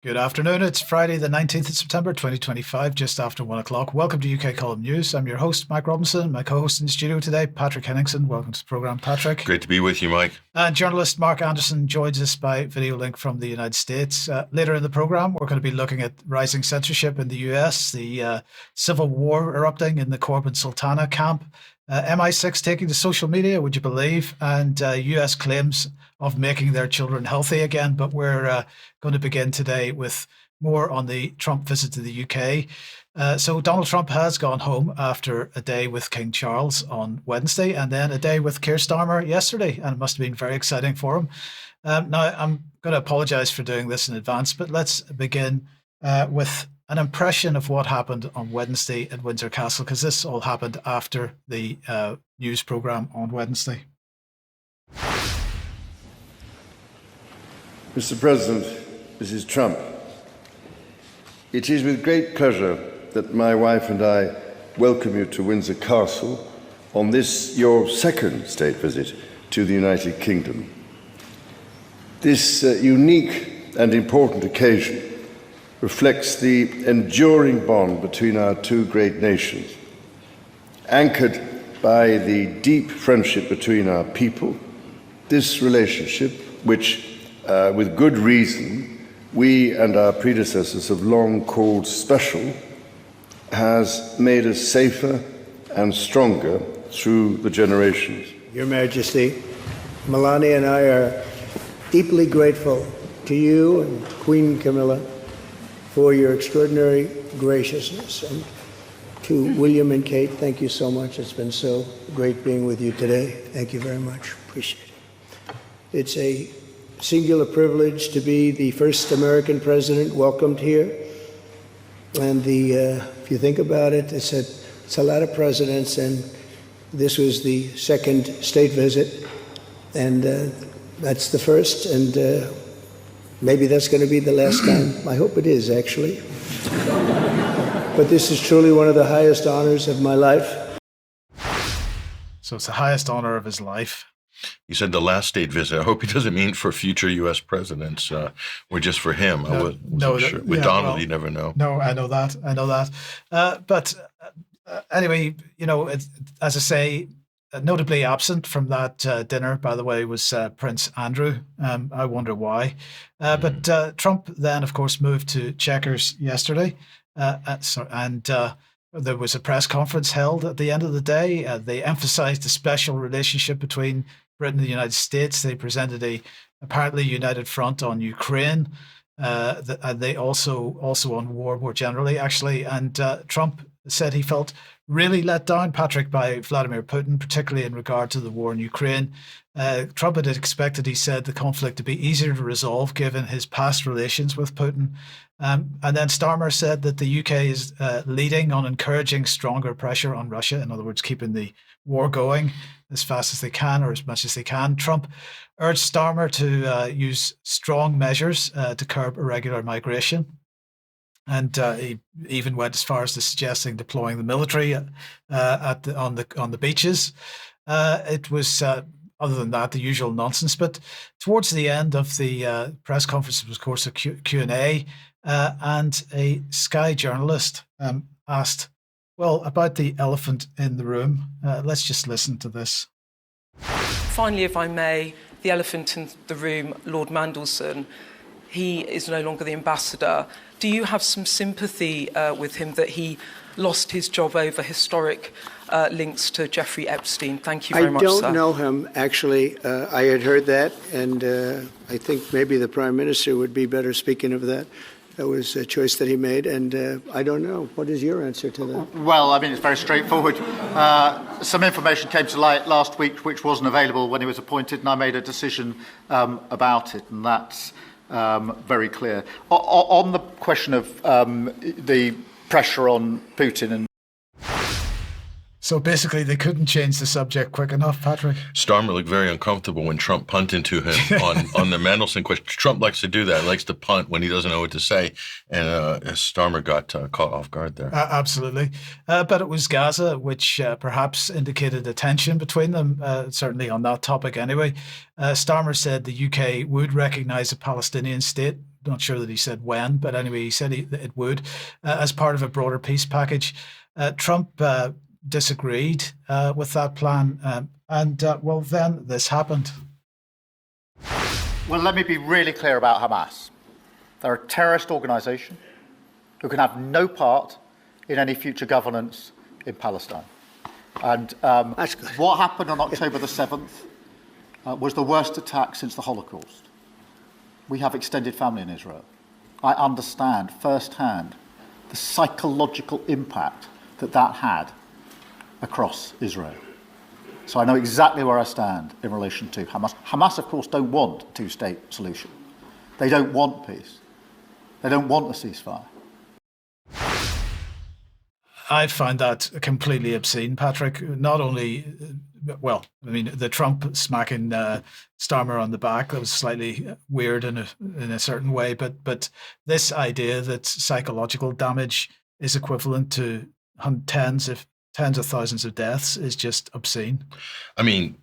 Good afternoon. It's Friday, the 19th of September, 2025, just after 1 o'clock. Welcome to UK Column News. I'm your host, Mike Robinson. My co-host in the studio today, Patrick Henningsen. Welcome to the programme, Patrick. Great to be with you, Mike. And journalist Mark Anderson joins us by video link from the United States. Later in the programme, we're going to be looking at rising censorship in the US, the civil war erupting in the Corbyn Sultana camp, MI6 taking to social media, would you believe, and US claims of making their children healthy again. But we're going to begin today with more on the Trump visit to the UK. So Donald Trump has gone home after a day with King Charles on Wednesday and then a day with Keir Starmer yesterday, and it must have been very exciting for him. Now, I'm going to apologise for doing this in advance, but let's begin with an impression of what happened on Wednesday at Windsor Castle, because this all happened after the news programme on Wednesday. Mr. President, Mrs. Trump, it is with great pleasure that my wife and I welcome you to Windsor Castle on this, your second state visit to the United Kingdom. This unique and important occasion reflects the enduring bond between our two great nations, anchored by the deep friendship between our people. This relationship, which with good reason, we and our predecessors have long called special, has made us safer and stronger through the generations. Your Majesty, Melania and I are deeply grateful to you and Queen Camilla for your extraordinary graciousness. And to William and Kate, thank you so much. It's been so great being with you today. Thank you very much. Appreciate it. It's a singular privilege to be the first American president welcomed here. And if you think about it, it's a lot of presidents, and this was the second state visit, and that's the first, and maybe that's going to be the last time. I hope it is, actually. But this is truly one of the highest honors of my life. So it's the highest honor of his life. You said the last state visit. I hope he doesn't mean for future U.S. presidents or just for him. I wasn't sure. With Donald, you never know. No, I know that. But anyway, as I say, notably absent from that dinner, by the way, was Prince Andrew. I wonder why. But Trump then, of course, moved to Chequers yesterday. And there was a press conference held at the end of the day. They emphasized the special relationship between Britain and the United States. They presented a apparently united front on Ukraine. And they also on war more generally, actually. And Trump said he felt really let down, Patrick, by Vladimir Putin, particularly in regard to the war in Ukraine. Trump had expected, he said, the conflict to be easier to resolve given his past relations with Putin. And then Starmer said that the UK is leading on encouraging stronger pressure on Russia, in other words, keeping the war going as fast as they can or as much as they can. Trump urged Starmer to use strong measures to curb irregular migration. And he even went as far as to suggesting deploying the military on the beaches. It was, other than that, the usual nonsense. But towards the end of the press conference, there was, of course, a Q&A, and a Sky journalist asked, well, about the elephant in the room. Let's just listen to this. Finally, if I may, the elephant in the room, Lord Mandelson, he is no longer the ambassador. Do you have some sympathy with him that he lost his job over historic links to Jeffrey Epstein? Thank you very much, sir. I don't know him, actually. I had heard that, and I think maybe the Prime Minister would be better speaking of that. That was a choice that he made, and I don't know. What is your answer to that? Well, I mean, it's very straightforward. Some information came to light last week which wasn't available when he was appointed, and I made a decision about it, and that's very clear. On the question of the pressure on Putin and So basically, they couldn't change the subject quick enough, Patrick. Starmer looked very uncomfortable when Trump punted to him on the Mandelson question. Trump likes to do that. He likes to punt when he doesn't know what to say. And Starmer got caught off guard there. Absolutely. But it was Gaza, which perhaps indicated a tension between them, certainly on that topic anyway. Starmer said the UK would recognise a Palestinian state, not sure that he said when, but anyway, he said it would, as part of a broader peace package. Trump disagreed with that plan, and well, then this happened. Well, let me be really clear about Hamas. They're a terrorist organisation who can have no part in any future governance in Palestine. And what happened on October the 7th was the worst attack since the Holocaust. We have extended family in Israel. I understand firsthand the psychological impact that had across Israel. So I know exactly where I stand in relation to Hamas. Hamas, of course, don't want a two-state solution. They don't want peace. They don't want a ceasefire. I find that completely obscene, Patrick. Not only, well, I mean, the Trump smacking Starmer on the back, that was slightly weird in a certain way, but this idea that psychological damage is equivalent to tens of thousands of deaths is just obscene. I mean,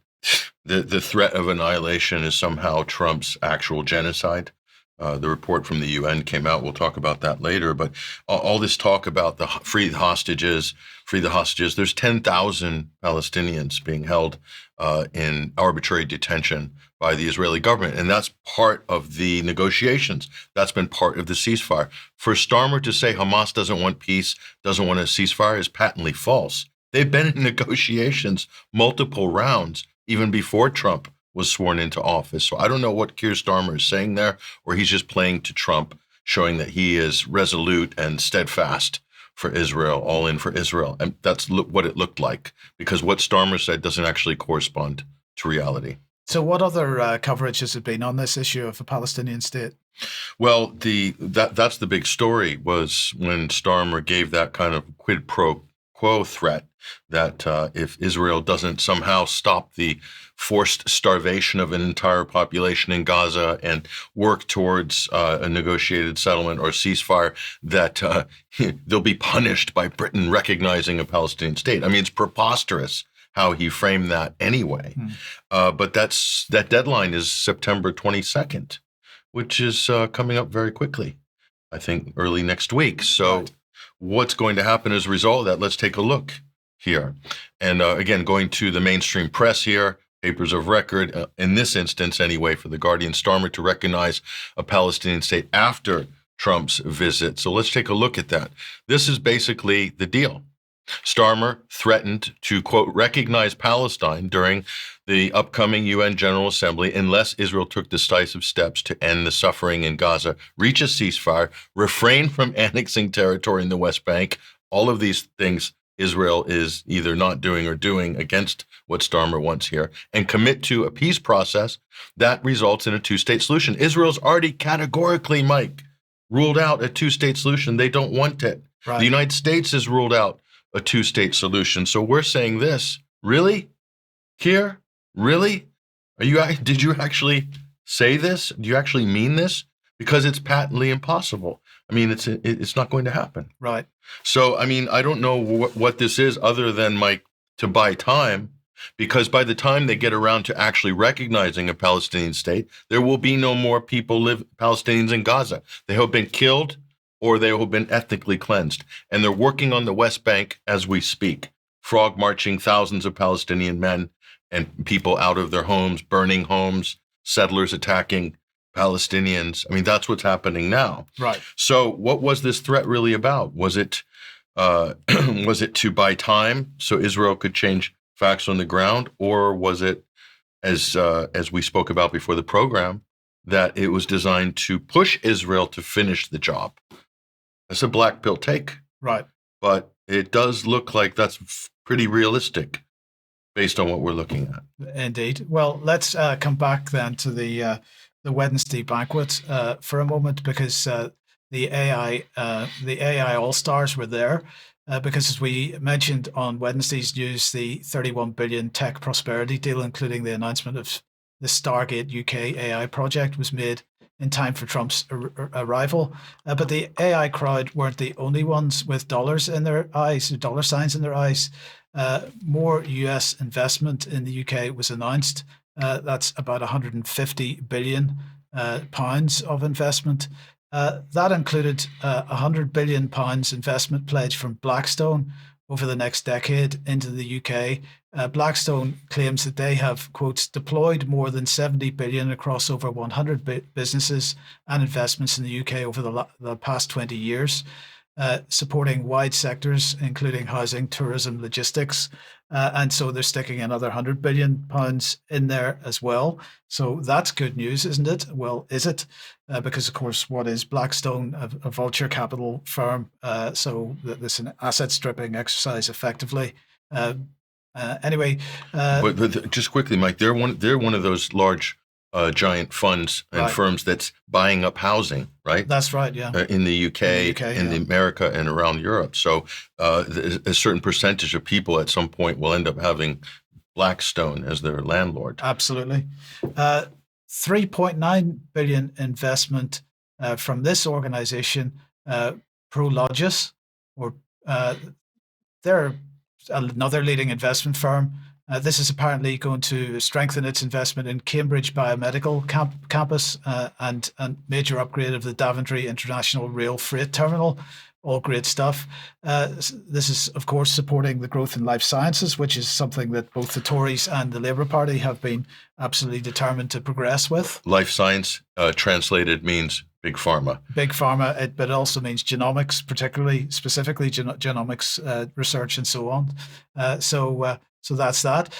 the threat of annihilation is somehow Trump's actual genocide. The report from the UN came out. We'll talk about that later. But all this talk about the free the hostages. There's 10,000 Palestinians being held in arbitrary detention by the Israeli government. And that's part of the negotiations. That's been part of the ceasefire. For Starmer to say Hamas doesn't want peace, doesn't want a ceasefire is patently false. They've been in negotiations, multiple rounds, even before Trump was sworn into office. So I don't know what Keir Starmer is saying there, or he's just playing to Trump, showing that he is resolute and steadfast for Israel, all in for Israel. And that's what it looked like, because what Starmer said doesn't actually correspond to reality. So what other coverage has it been on this issue of a Palestinian state? Well, that's the big story, was when Starmer gave that kind of quid pro quo threat that if Israel doesn't somehow stop the forced starvation of an entire population in Gaza and work towards a negotiated settlement or ceasefire, that they'll be punished by Britain recognizing a Palestinian state. I mean, it's preposterous how he framed that anyway. But that deadline is September 22nd, which is coming up very quickly, I think early next week. So right. What's going to happen as a result of that? Let's take a look here. And again, going to the mainstream press here, papers of record, in this instance anyway, for The Guardian, Starmer to recognize a Palestinian state after Trump's visit. So let's take a look at that. This is basically the deal. Starmer threatened to, quote, recognize Palestine during the upcoming UN General Assembly unless Israel took decisive steps to end the suffering in Gaza, reach a ceasefire, refrain from annexing territory in the West Bank. All of these things Israel is either not doing or doing against what Starmer wants here, and commit to a peace process that results in a two-state solution. Israel's already categorically, Mike, ruled out a two-state solution. They don't want it. Right. The United States has ruled out a two-state solution. So we're saying this. Really? Keir? Really? Did you actually say this? Do you actually mean this? Because it's patently impossible. I mean, it's not going to happen. Right. So, I mean, I don't know what this is other than, Mike, to buy time, because by the time they get around to actually recognizing a Palestinian state, there will be no more Palestinians in Gaza. They have been killed or they have been ethnically cleansed. And they're working on the West Bank as we speak, frog marching thousands of Palestinian men and people out of their homes, burning homes, settlers attacking Palestinians. I mean, that's what's happening now. Right. So what was this threat really about? Was it to buy time so Israel could change facts on the ground? Or was it, as we spoke about before the program, that it was designed to push Israel to finish the job? That's a black pill take. Right. But it does look like that's pretty realistic based on what we're looking at. Indeed. Well, let's come back then to the Wednesday banquet for a moment, because the AI all-stars were there. Because as we mentioned on Wednesday's news, the 31 billion tech prosperity deal, including the announcement of the Stargate UK AI project, was made in time for Trump's arrival. But the AI crowd weren't the only ones with dollars in their eyes, dollar signs in their eyes. More US investment in the UK was announced. That's about 150 billion pounds of investment. That included £100 billion investment pledge from Blackstone over the next decade into the UK. Blackstone claims that they have, quotes, deployed more than 70 billion across over 100 businesses and investments in the UK over the past 20 years, supporting wide sectors, including housing, tourism, logistics. And so they're sticking another £100 billion in there as well. So that's good news, isn't it? Well, is it? Because, of course, what is Blackstone? A vulture capital firm. So this is an asset stripping exercise effectively. Anyway. But just quickly, Mike, they're one of those large giant funds and firms that's buying up housing, right? That's right, yeah. In the UK, in America, and around Europe. So a certain percentage of people at some point will end up having Blackstone as their landlord. Absolutely. 3.9 billion investment from this organization, Prologis, or they're another leading investment firm. This is apparently going to strengthen its investment in Cambridge Biomedical Campus and major upgrade of the Daventry International Rail Freight Terminal. All great stuff. This is, of course, supporting the growth in life sciences, which is something that both the Tories and the Labour Party have been absolutely determined to progress with. Life science, translated, means big pharma. Big pharma, but it also means genomics, specifically genomics research and so on. So that's that.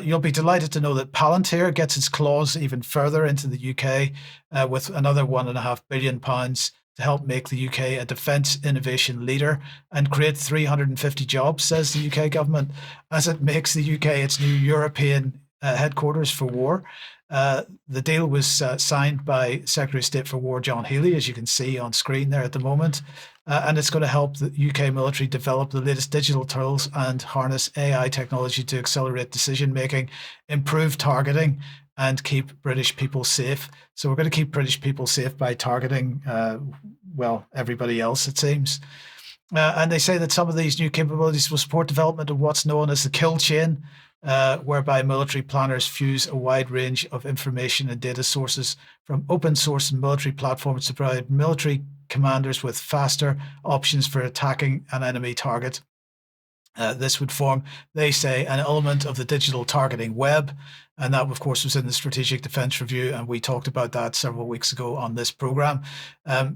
You'll be delighted to know that Palantir gets its claws even further into the UK with another £1.5 billion to help make the UK a defence innovation leader and create 350 jobs, says the UK government, as it makes the UK its new European headquarters for war. The deal was signed by Secretary of State for War John Healey, as you can see on screen there at the moment. And it's going to help the UK military develop the latest digital tools and harness AI technology to accelerate decision-making, improve targeting, and keep British people safe. So we're going to keep British people safe by targeting, everybody else, it seems. And they say that some of these new capabilities will support development of what's known as the kill chain, whereby military planners fuse a wide range of information and data sources from open source and military platforms to provide military commanders with faster options for attacking an enemy target. This would form, they say, an element of the digital targeting web. And that, of course, was in the Strategic Defence Review. And we talked about that several weeks ago on this programme.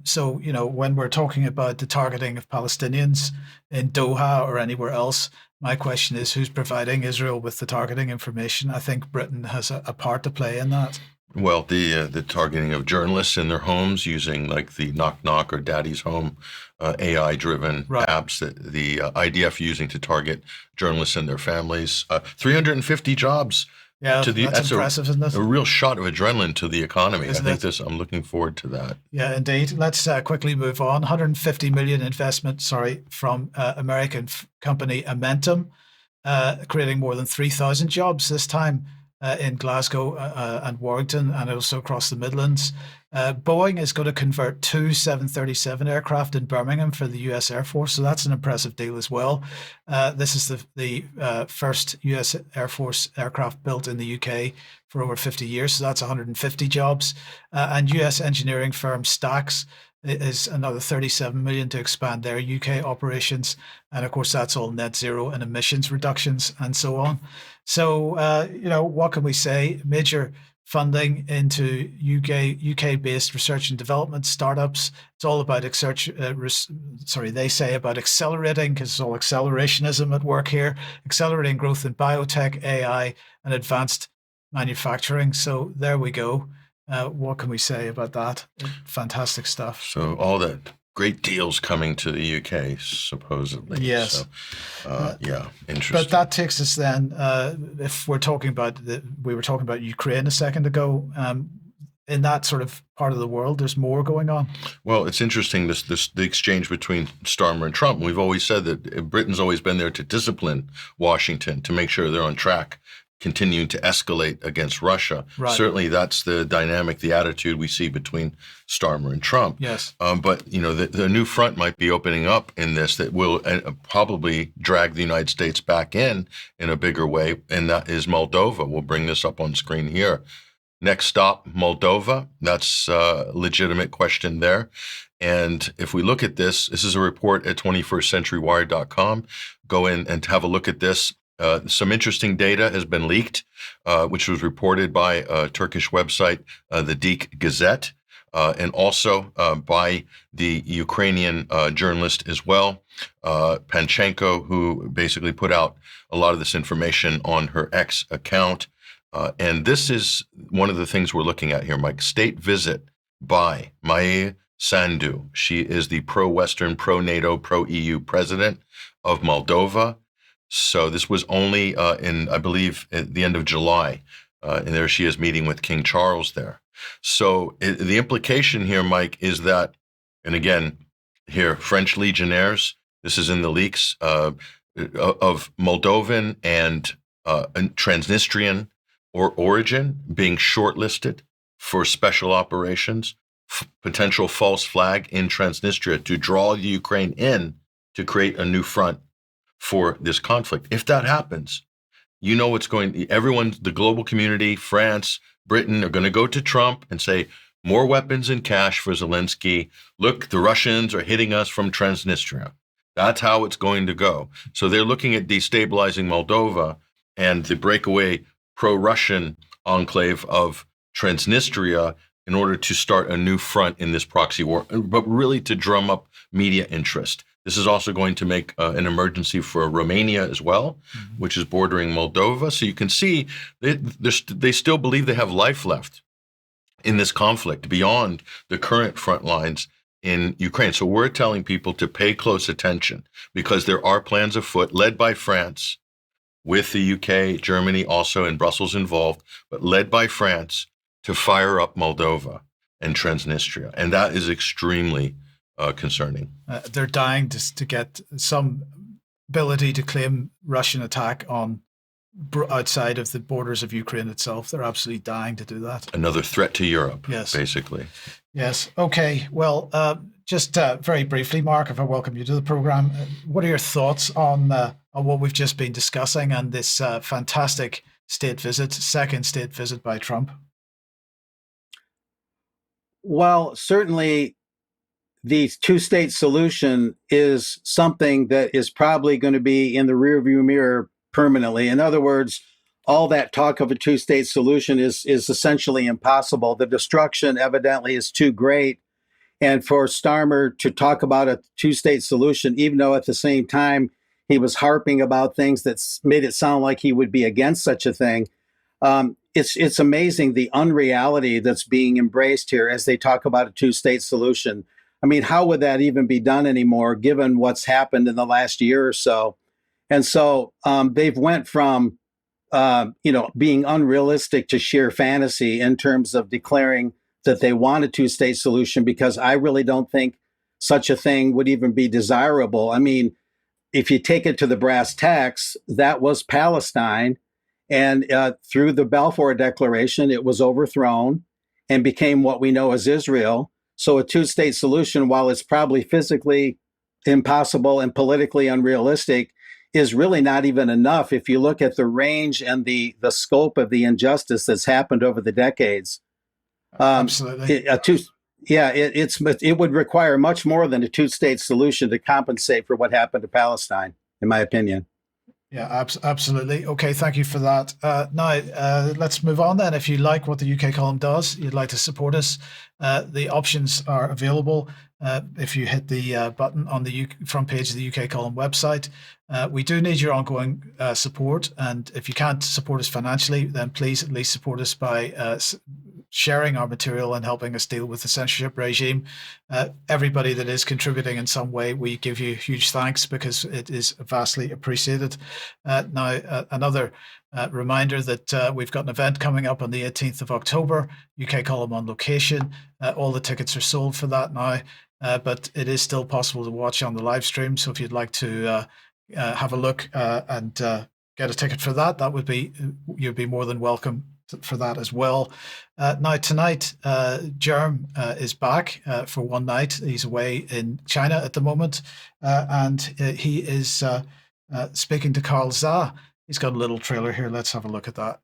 So, when we're talking about the targeting of Palestinians in Doha or anywhere else, my question is, who's providing Israel with the targeting information? I think Britain has a part to play in that. Well, the targeting of journalists in their homes using like the Knock Knock or Daddy's Home AI-driven apps that the IDF using to target journalists and their families. 350 jobs. Yeah, that's impressive, isn't it? A real shot of adrenaline to the economy. I'm looking forward to that. Yeah, indeed. Let's quickly move on. 150 million investment, from American company Amentum, creating more than 3,000 jobs this time in Glasgow and Warrington, and also across the Midlands. Boeing is going to convert 2 737 aircraft in Birmingham for the US Air Force, so that's an impressive deal as well. This is the first US Air Force aircraft built in the UK for over 50 years, so that's 150 jobs. And US engineering firm Stax is another 37 million to expand their UK operations. And of course, that's all net zero and emissions reductions and so on. So, what can we say? Major funding into UK-based research and development startups. It's all about they say about accelerating, because it's all accelerationism at work here, accelerating growth in biotech, AI, and advanced manufacturing. So there we go. What can we say about that? Fantastic stuff. So all the great deals coming to the UK, supposedly. Yes. So, interesting. But that takes us then, if we're talking about, we were talking about Ukraine a second ago, in that sort of part of the world, there's more going on. Well, it's interesting, the exchange between Starmer and Trump. We've always said that Britain's always been there to discipline Washington, to make sure they're on track, continuing to escalate against Russia. Right. Certainly that's the dynamic, the attitude we see between Starmer and Trump. Yes. But, the new front might be opening up in this that will probably drag the United States back in a bigger way, and that is Moldova. We'll bring this up on screen here. Next stop, Moldova. That's a legitimate question there. And if we look at this is a report at 21stcenturywire.com. Go in and have a look at this. Some interesting data has been leaked, which was reported by a Turkish website, the Dik Gazette, and also by the Ukrainian journalist as well, Panchenko, who basically put out a lot of this information on her X account. And this is one of the things we're looking at here, Mike. State visit by Maia Sandu. She is the pro-Western, pro-NATO, pro-EU president of Moldova. So this was only in, I believe, at the end of July. And there she is meeting with King Charles there. So the implication here, Mike, is that, and again, here, French legionnaires, this is in the leaks of Moldovan and Transnistrian or origin being shortlisted for special operations, potential false flag in Transnistria to draw the Ukraine in to create a new front for this conflict. If that happens, you know what's going, everyone, the global community, France, Britain are going to go to Trump and say, more weapons and cash for Zelensky. Look, the Russians are hitting us from Transnistria. That's how it's going to go. So they're looking at destabilizing Moldova and the breakaway pro-Russian enclave of Transnistria in order to start a new front in this proxy war, but really to drum up media interest. This is also going to make an emergency for Romania as well, which is bordering Moldova. So you can see they still believe they have life left in this conflict beyond the current front lines in Ukraine. So we're telling people to pay close attention because there are plans afoot led by France, with the UK, Germany also, and Brussels involved, but led by France to fire up Moldova and Transnistria. And that is extremely concerning. They're dying to get some ability to claim Russian attack on outside of the borders of Ukraine itself. They're absolutely dying to do that. Another threat to Europe, yes, basically. Yes. Okay. Well, just very briefly, Mark, if I welcome you to the program, what are your thoughts on what we've just been discussing and this fantastic second state visit by Trump? Well, certainly the two-state solution is something that is probably going to be in the rearview mirror permanently. In other words, all that talk of a two-state solution is essentially impossible. The destruction evidently is too great. And for Starmer to talk about a two-state solution, even though at the same time he was harping about things that made it sound like he would be against such a thing, it's amazing the unreality that's being embraced here as they talk about a two-state solution. I mean, how would that even be done anymore, given what's happened in the last year or so? And so they've went from, being unrealistic to sheer fantasy in terms of declaring that they want a two-state solution, because I really don't think such a thing would even be desirable. I mean, if you take it to the brass tacks, that was Palestine. And through the Balfour Declaration, it was overthrown and became what we know as Israel. So a two-state solution, while it's probably physically impossible and politically unrealistic, is really not even enough if you look at the range and the scope of the injustice that's happened over the decades. Absolutely. It would require much more than a two-state solution to compensate for what happened to Palestine, in my opinion. Yeah, absolutely. Okay, thank you for that. Now, let's move on then. If you like what the UK column does, you'd like to support us, the options are available. If you hit the button on the front page of the UK column website, we do need your ongoing support. And if you can't support us financially, then please at least support us by sharing our material and helping us deal with the censorship regime. Everybody that is contributing in some way, we give you huge thanks because it is vastly appreciated. Now, another reminder that we've got an event coming up on the 18th of October, UK column on location. All the tickets are sold for that now, but it is still possible to watch on the live stream. So if you'd like to have a look and get a ticket for that, you'd be more than welcome for that as well. Now tonight, Jerm is back for one night. He's away in China at the moment, and he is speaking to Carl Za. He's got a little trailer here. Let's have a look at that.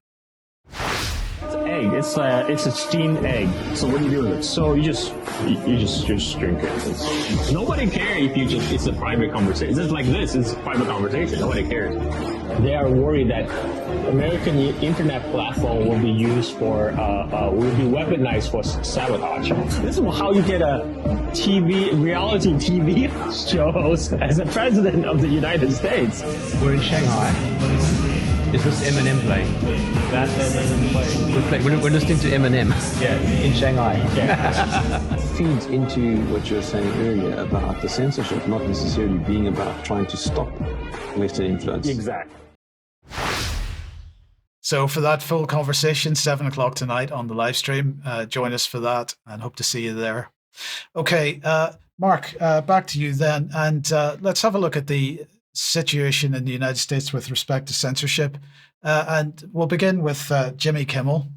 egg. It's a steamed egg. So what do you do with it? So you just drink it. Nobody cares if it's a private conversation. It's just like this. It's a private conversation. Nobody cares. They are worried that American internet platform will be used for will be weaponized for sabotage. This is how you get a reality TV shows as a president of the United States. We're in Shanghai. Is this Eminem playing? That's Eminem playing. We're listening to Eminem. Yeah, in Shanghai. Yeah. Feeds into what you were saying earlier about the censorship not necessarily being about trying to stop Western influence. Exactly. So for that full conversation, 7:00 tonight on the live stream, join us for that and hope to see you there. Okay, Mark, back to you then. And let's have a look at the situation in the United States with respect to censorship. And we'll begin with Jimmy Kimmel.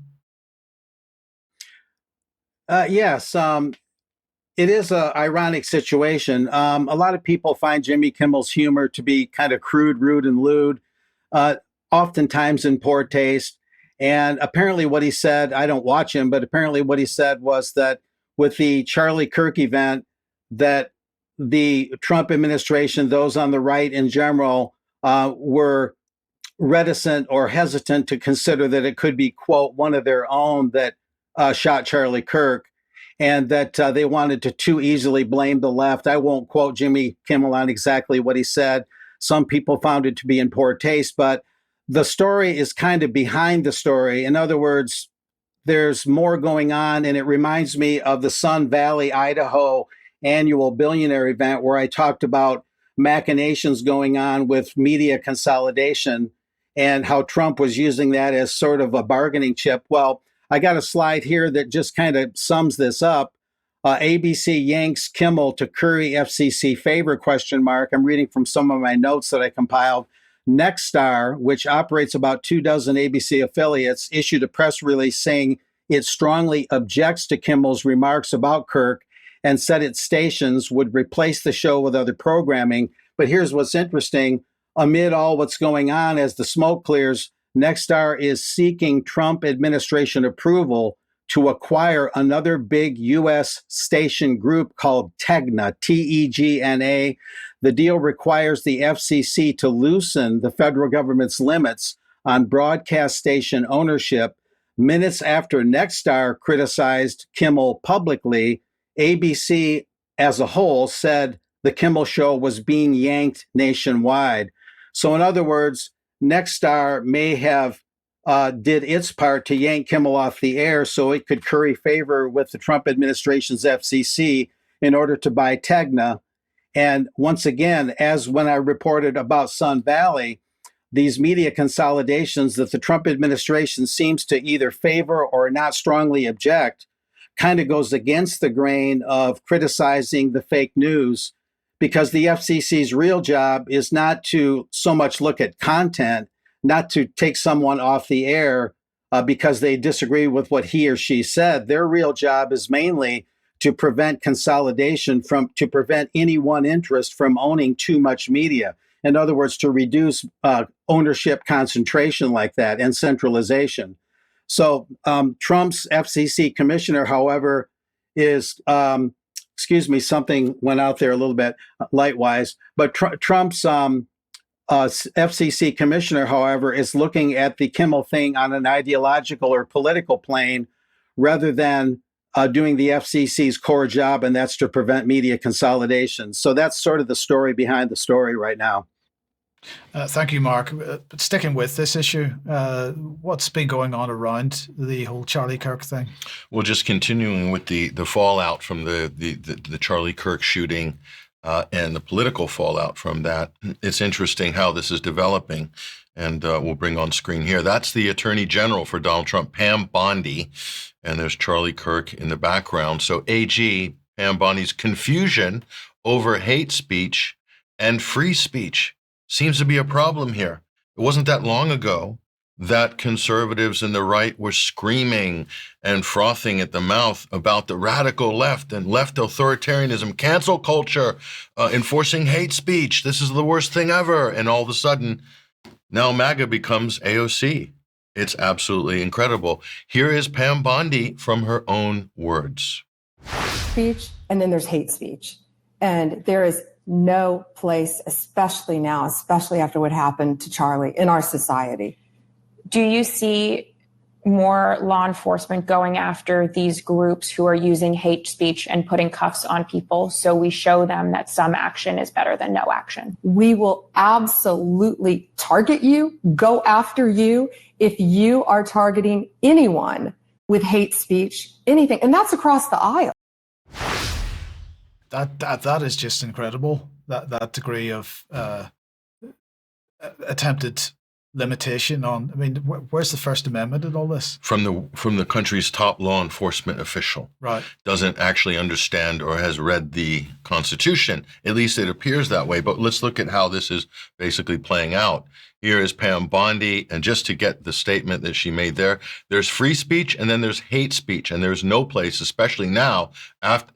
Yes, it is an ironic situation. A lot of people find Jimmy Kimmel's humor to be kind of crude, rude, and lewd, oftentimes in poor taste. And apparently what he said, I don't watch him, but apparently what he said was that with the Charlie Kirk event, that the Trump administration, those on the right in general, were reticent or hesitant to consider that it could be, quote, one of their own that shot Charlie Kirk, and that they wanted to too easily blame the left. I won't quote Jimmy Kimmel on exactly what he said. Some people found it to be in poor taste, but the story is kind of behind the story. In other words, there's more going on, and it reminds me of the Sun Valley, Idaho annual billionaire event where I talked about machinations going on with media consolidation and how Trump was using that as sort of a bargaining chip. Well, I got a slide here that just kind of sums this up. ABC yanks Kimmel to curry FCC favor, ? I'm reading from some of my notes that I compiled. Nexstar, which operates about 24 ABC affiliates, issued a press release saying it strongly objects to Kimmel's remarks about Kirk and said its stations would replace the show with other programming. But here's what's interesting. Amid all what's going on, as the smoke clears, Nexstar is seeking Trump administration approval to acquire another big U.S. station group called Tegna, Tegna. The deal requires the FCC to loosen the federal government's limits on broadcast station ownership. Minutes after Nexstar criticized Kimmel publicly, ABC as a whole said the Kimmel show was being yanked nationwide. So in other words, Nexstar may have did its part to yank Kimmel off the air so it could curry favor with the Trump administration's FCC in order to buy Tegna. And once again, as when I reported about Sun Valley, these media consolidations that the Trump administration seems to either favor or not strongly object kind of goes against the grain of criticizing the fake news, because the FCC's real job is not to so much look at content, not to take someone off the air because they disagree with what he or she said. Their real job is mainly to prevent consolidation, to prevent any one interest from owning too much media. In other words, to reduce ownership concentration like that and centralization. So Trump's FCC commissioner, however, is, something went out there a little bit light-wise, but Trump's FCC commissioner, however, is looking at the Kimmel thing on an ideological or political plane rather than doing the FCC's core job, and that's to prevent media consolidation. So that's sort of the story behind the story right now. Thank you, Mark. But sticking with this issue, what's been going on around the whole Charlie Kirk thing? Well, just continuing with the fallout from the Charlie Kirk shooting and the political fallout from that, it's interesting how this is developing. And we'll bring on screen here. That's the Attorney General for Donald Trump, Pam Bondi. And there's Charlie Kirk in the background. So AG, Pam Bondi's confusion over hate speech and free speech seems to be a problem here. It wasn't that long ago that conservatives and the right were screaming and frothing at the mouth about the radical left and left authoritarianism, cancel culture, enforcing hate speech. This is the worst thing ever. And all of a sudden, now MAGA becomes AOC. It's absolutely incredible. Here is Pam Bondi from her own words. Speech, and then there's hate speech. And there is no place, especially now, especially after what happened to Charlie, in our society. Do you see more law enforcement going after these groups who are using hate speech and putting cuffs on people so we show them that some action is better than no action? We will absolutely target you, go after you if you are targeting anyone with hate speech, anything. And that's across the aisle. That is just incredible. That degree of attempted limitation on. I mean, where's the First Amendment in all this? From the country's top law enforcement official, right? Doesn't actually understand or has read the Constitution. At least it appears that way. But let's look at how this is basically playing out. Here is Pam Bondi, and just to get the statement that she made there's free speech and then there's hate speech, and there's no place, especially now,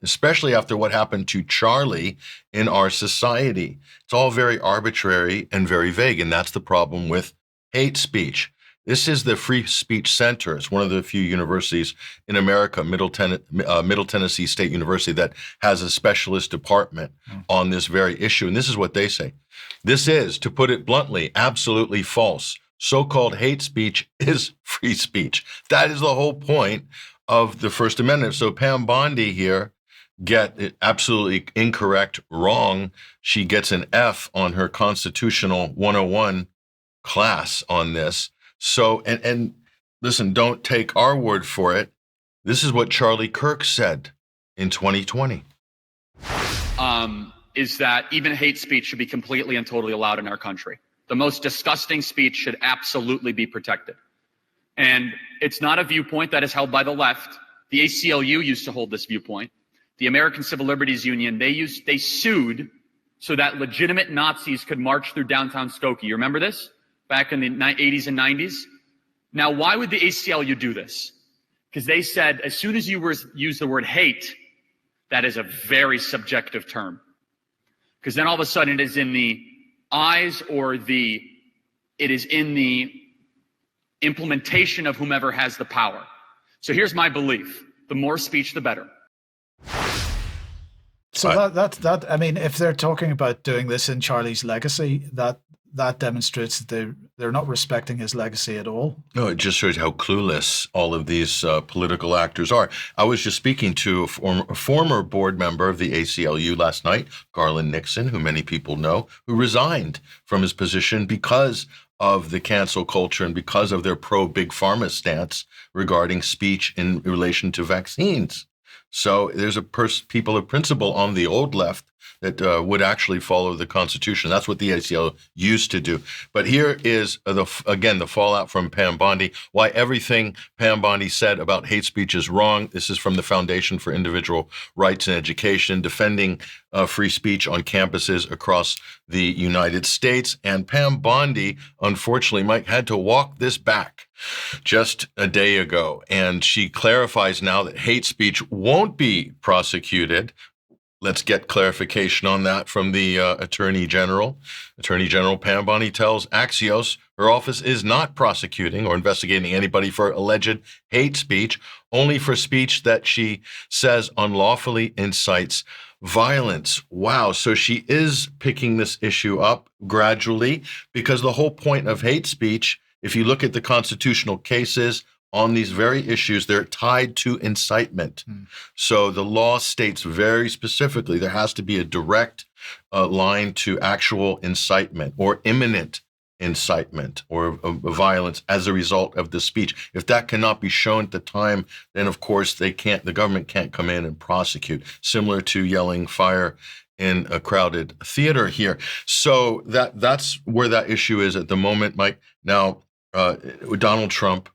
especially after what happened to Charlie, in our society. It's all very arbitrary and very vague, and that's the problem with hate speech. This is the Free Speech Center. It's one of the few universities in America, Middle Tennessee State University, that has a specialist department on this very issue. And this is what they say. This is, to put it bluntly, absolutely false. So-called hate speech is free speech. That is the whole point of the First Amendment. So Pam Bondi here get it absolutely incorrect, wrong. She gets an F on her Constitutional 101 class on this. So, and listen, don't take our word for it. This is what Charlie Kirk said in 2020. Is that even hate speech should be completely and totally allowed in our country. The most disgusting speech should absolutely be protected. And it's not a viewpoint that is held by the left. The ACLU used to hold this viewpoint. The American Civil Liberties Union, they sued so that legitimate Nazis could march through downtown Skokie. You remember this? Back in the 80s and 90s. Now, why would the ACLU do this? Because they said, as soon as you use the word hate, that is a very subjective term. Because then all of a sudden it is in the eyes or it is in the implementation of whomever has the power. So here's my belief. The more speech, the better. So that I mean, if they're talking about doing this in Charlie's legacy, that demonstrates that they're not respecting his legacy at all. No, it just shows how clueless all of these political actors are. I was just speaking to a former board member of the ACLU last night, Garland Nixon, who many people know, who resigned from his position because of the cancel culture and because of their pro-big pharma stance regarding speech in relation to vaccines. So there's people of principle on the old left that would actually follow the Constitution. That's what the ACLU used to do. But here is, the fallout from Pam Bondi, why everything Pam Bondi said about hate speech is wrong. This is from the Foundation for Individual Rights and Education, defending free speech on campuses across the United States. And Pam Bondi, unfortunately, Mike, had to walk this back just a day ago. And she clarifies now that hate speech won't be prosecuted. Let's get clarification on that from the Attorney General. Attorney General Pam Bondi tells Axios her office is not prosecuting or investigating anybody for alleged hate speech, only for speech that she says unlawfully incites violence. Wow. So she is picking this issue up gradually, because the whole point of hate speech, if you look at the constitutional cases on these very issues, they're tied to incitement. So the law states very specifically there has to be a direct line to actual incitement or imminent incitement or violence as a result of the speech. If that cannot be shown at the time, then of course the government can't come in and prosecute, similar to yelling fire in a crowded theater here. So that's where that issue is at the moment, Mike. Now, Donald Trump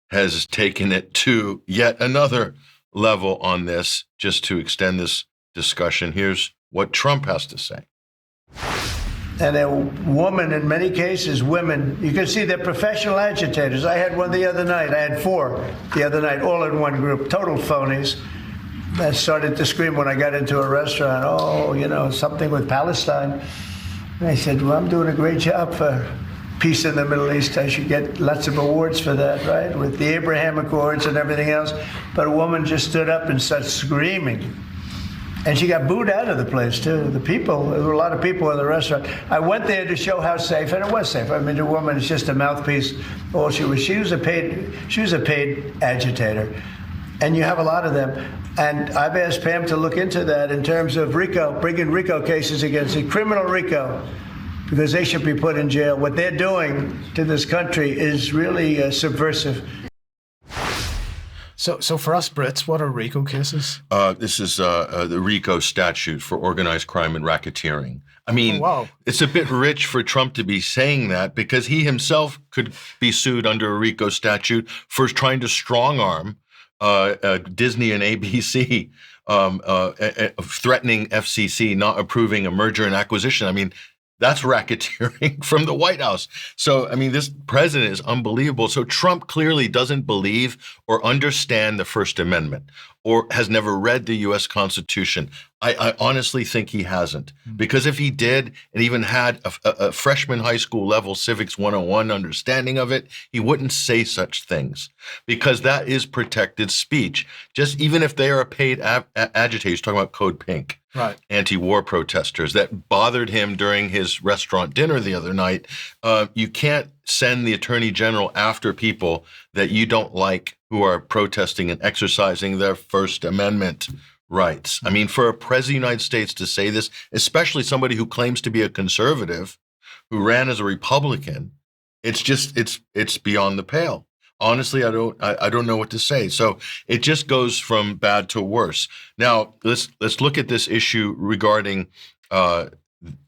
has taken it to yet another level on this, just to extend this discussion. Here's what Trump has to say. And a woman, in many cases, women, you can see they're professional agitators. I had one the other night. I had 4 the other night, all in one group, total phonies. I started to scream when I got into a restaurant, oh, something with Palestine. And I said, well, I'm doing a great job for peace in the Middle East. I should get lots of awards for that, right? With the Abraham Accords and everything else. But a woman just stood up and started screaming. And she got booed out of the place, too. The people, there were a lot of people in the restaurant. I went there to show how safe, and it was safe. I mean, the woman is just a mouthpiece. All she was a paid agitator. And you have a lot of them. And I've asked Pam to look into that in terms of RICO, bringing RICO cases against the criminal RICO, because they should be put in jail. What they're doing to this country is really subversive. So for us Brits, what are RICO cases? This is the RICO statute for organized crime and racketeering. I mean, wow. It's a bit rich for Trump to be saying that, because he himself could be sued under a RICO statute for trying to strong-arm Disney and ABC, threatening FCC, not approving a merger and acquisition. I mean, that's racketeering from the White House. So, I mean, this president is unbelievable. So Trump clearly doesn't believe or understand the First Amendment, or has never read the U.S. Constitution. I honestly think he hasn't, because if he did and even had a freshman high school level civics 101 understanding of it, he wouldn't say such things, because that is protected speech. Just even if they are paid agitators, talking about Code Pink, right, anti-war protesters that bothered him during his restaurant dinner the other night, you can't send the attorney general after people that you don't like who are protesting and exercising their First Amendment rights. I mean, for a president of the United States to say this, especially somebody who claims to be a conservative, who ran as a Republican, it's just, it's beyond the pale. Honestly, I don't know what to say. So it just goes from bad to worse. Now, let's look at this issue regarding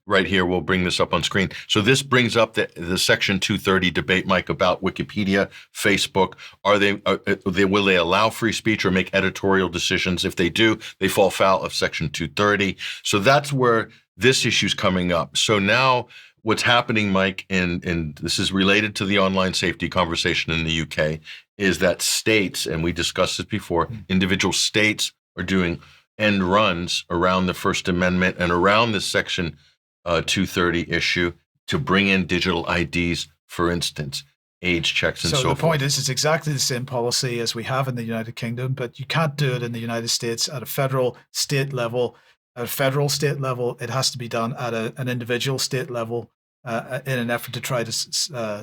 right here. We'll bring this up on screen. So this brings up the Section 230 debate, Mike, about Wikipedia, Facebook. Will they allow free speech or make editorial decisions? If they do, they fall foul of Section 230. So that's where this issue's coming up. So now what's happening, Mike, and this is related to the online safety conversation in the UK, is that states, and we discussed this before, individual states are doing end runs around the First Amendment and around this Section 230 issue to bring in digital IDs, for instance, age checks and so forth. So the point is, it's exactly the same policy as we have in the United Kingdom, but you can't do it in the United States at a federal state level. At a federal state level, it has to be done at an individual state level in an effort to try to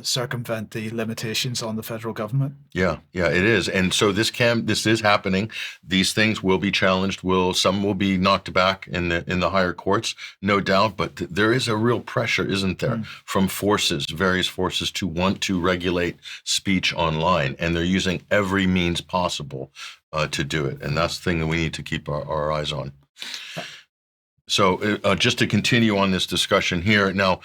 circumvent the limitations on the federal government. Yeah, it is. And so this is happening. These things will be challenged. Some will be knocked back in the higher courts, no doubt. But there is a real pressure, isn't there, from various forces to want to regulate speech online, and they're using every means possible to do it. And that's the thing that we need to keep our eyes on. So just to continue on this discussion here, now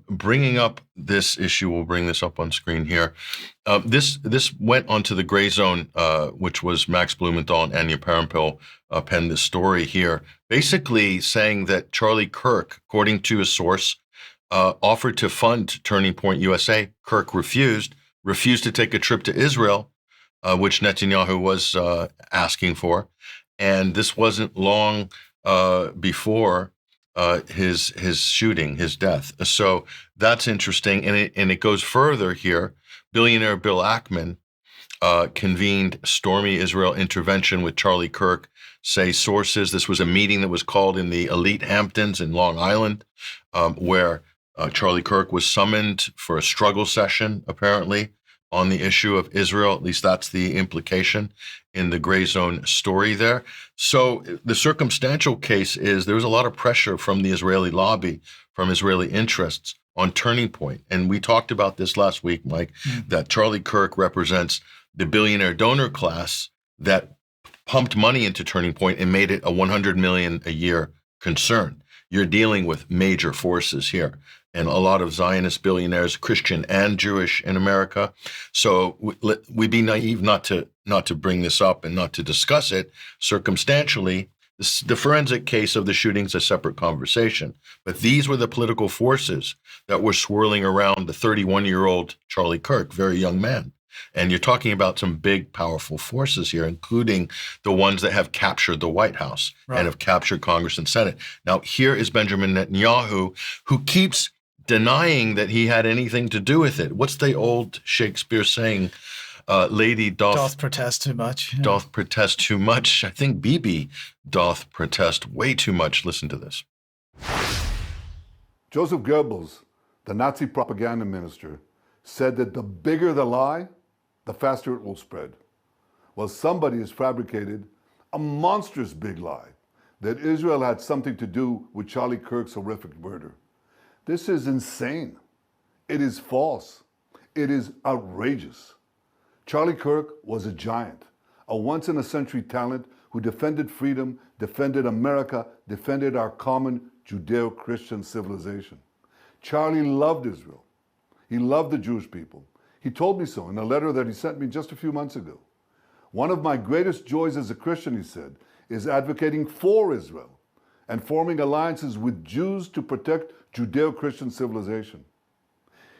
bringing up this issue, we'll bring this up on screen here. This went onto the gray zone, which was Max Blumenthal and Anya Parampil penned this story here, basically saying that Charlie Kirk, according to a source, offered to fund Turning Point USA. Kirk refused to take a trip to Israel, which Netanyahu was asking for. And this wasn't long before his shooting, his death. So that's interesting. And it goes further here. Billionaire Bill Ackman convened stormy Israel intervention with Charlie Kirk, say sources. This was a meeting that was called in the elite Hamptons in Long Island, where Charlie Kirk was summoned for a struggle session, apparently, on the issue of Israel. At least that's the implication in the gray zone story there. So the circumstantial case is there was a lot of pressure from the Israeli lobby, from Israeli interests on Turning Point. And we talked about this last week, Mike, that Charlie Kirk represents the billionaire donor class that pumped money into Turning Point and made it a $100 million a year concern. You're dealing with major forces here, and a lot of Zionist billionaires, Christian and Jewish, in America. So we'd be naive not to bring this up and not to discuss it circumstantially. The forensic case of the shooting is a separate conversation. But these were the political forces that were swirling around the 31-year-old Charlie Kirk, very young man. And you're talking about some big, powerful forces here, including the ones that have captured the White House and have captured Congress and Senate. Now, here is Benjamin Netanyahu, who keeps denying that he had anything to do with it. What's the old Shakespeare saying? Lady doth protest too much. Yeah. Doth protest too much. I think Bibi doth protest way too much. Listen to this. Joseph Goebbels, the Nazi propaganda minister, said that the bigger the lie, the faster it will spread. Well, somebody has fabricated a monstrous big lie that Israel had something to do with Charlie Kirk's horrific murder. This is insane. It is false. It is outrageous. Charlie Kirk was a giant, a once-in-a-century talent who defended freedom, defended America, defended our common Judeo-Christian civilization. Charlie loved Israel. He loved the Jewish people. He told me so in a letter that he sent me just a few months ago. One of my greatest joys as a Christian, he said, is advocating for Israel and forming alliances with Jews to protect Judeo-Christian civilization.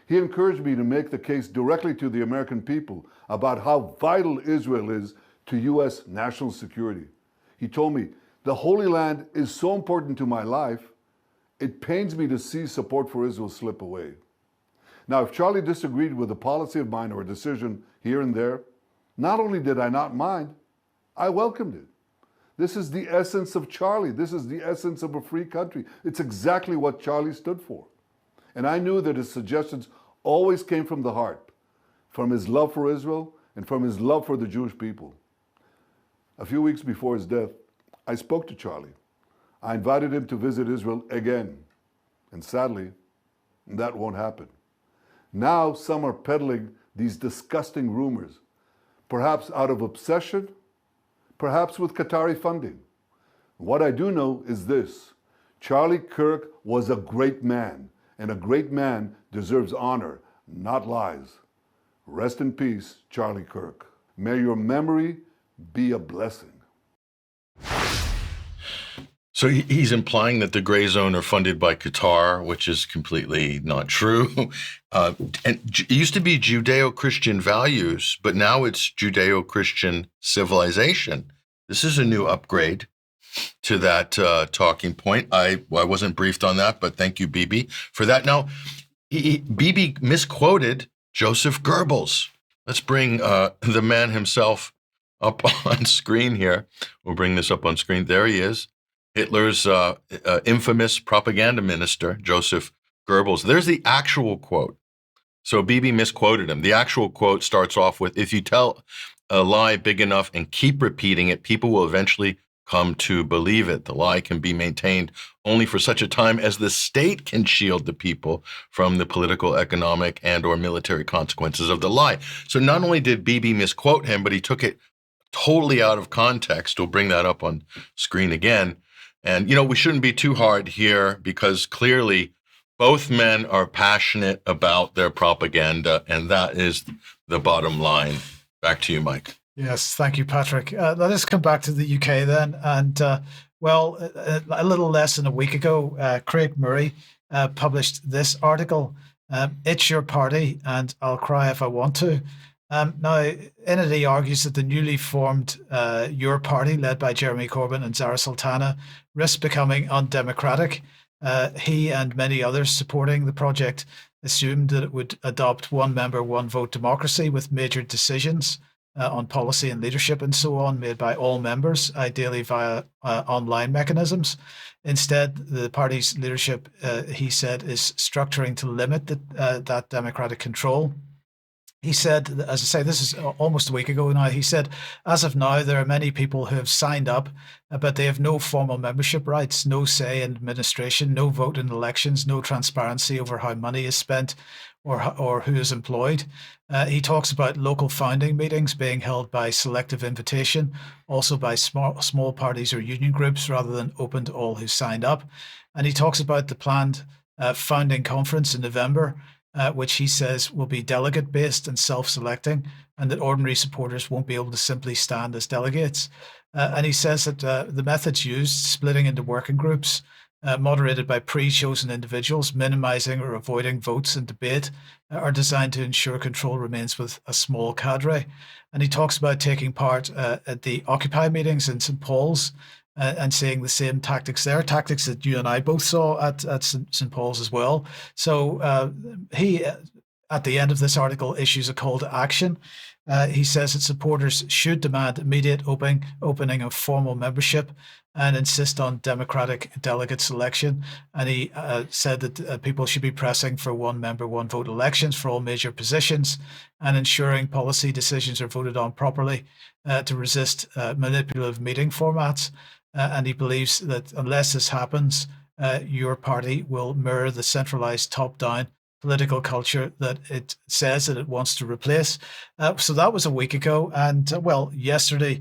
He encouraged me to make the case directly to the American people about how vital Israel is to U.S. national security. He told me, the Holy Land is so important to my life, it pains me to see support for Israel slip away. Now, if Charlie disagreed with a policy of mine or a decision here and there, not only did I not mind, I welcomed it. This is the essence of Charlie. This is the essence of a free country. It's exactly what Charlie stood for. And I knew that his suggestions always came from the heart, from his love for Israel and from his love for the Jewish people. A few weeks before his death, I spoke to Charlie. I invited him to visit Israel again. And sadly, that won't happen. Now some are peddling these disgusting rumors, perhaps out of obsession, perhaps with Qatari funding. What I do know is this: Charlie Kirk was a great man, and a great man deserves honor, not lies. Rest in peace, Charlie Kirk. May your memory be a blessing. So he's implying that the gray zone are funded by Qatar, which is completely not true. And it used to be Judeo-Christian values, but now it's Judeo-Christian civilization. This is a new upgrade to that talking point. I wasn't briefed on that, but thank you, Bibi, for that. Now, Bibi misquoted Joseph Goebbels. Let's bring the man himself up on screen here. We'll bring this up on screen. There he is. Hitler's infamous propaganda minister, Joseph Goebbels. There's the actual quote. So Bibi misquoted him. The actual quote starts off with, if you tell a lie big enough and keep repeating it, people will eventually come to believe it. The lie can be maintained only for such a time as the state can shield the people from the political, economic, and or military consequences of the lie. So not only did Bibi misquote him, but he took it totally out of context. We'll bring that up on screen again. And, you know, we shouldn't be too hard here because clearly both men are passionate about their propaganda, and that is the bottom line. Back to you, Mike. Yes, thank you, Patrick. Let us come back to the UK then. And, a little less than a week ago, Craig Murray published this article, It's Your Party, and I'll Cry If I Want To. Now, in it, he argues that the newly formed Your Party, led by Jeremy Corbyn and Zara Sultana, risks becoming undemocratic. He and many others supporting the project assumed that it would adopt one member, one vote democracy with major decisions on policy and leadership and so on made by all members, ideally via online mechanisms. Instead, the party's leadership, he said, is structuring to limit that democratic control. He said, as I say, this is almost a week ago now, he said, as of now, there are many people who have signed up, but they have no formal membership rights, no say in administration, no vote in elections, no transparency over how money is spent or who is employed. He talks about local founding meetings being held by selective invitation, also by small parties or union groups rather than open to all who signed up. And he talks about the planned founding conference in November, which he says will be delegate-based and self-selecting, and that ordinary supporters won't be able to simply stand as delegates. And he says that the methods used, splitting into working groups, moderated by pre-chosen individuals, minimizing or avoiding votes and debate, are designed to ensure control remains with a small cadre. And he talks about taking part at the Occupy meetings in St. Paul's, and seeing the same tactics there, tactics that you and I both saw at St. Paul's as well. So he, at the end of this article, issues a call to action. He says that supporters should demand immediate opening of formal membership and insist on democratic delegate selection. And he said that people should be pressing for one member, one vote elections for all major positions and ensuring policy decisions are voted on properly to resist manipulative meeting formats. And he believes that unless this happens, your party will mirror the centralized top-down political culture that it says that it wants to replace. So that was a week ago. And well, yesterday,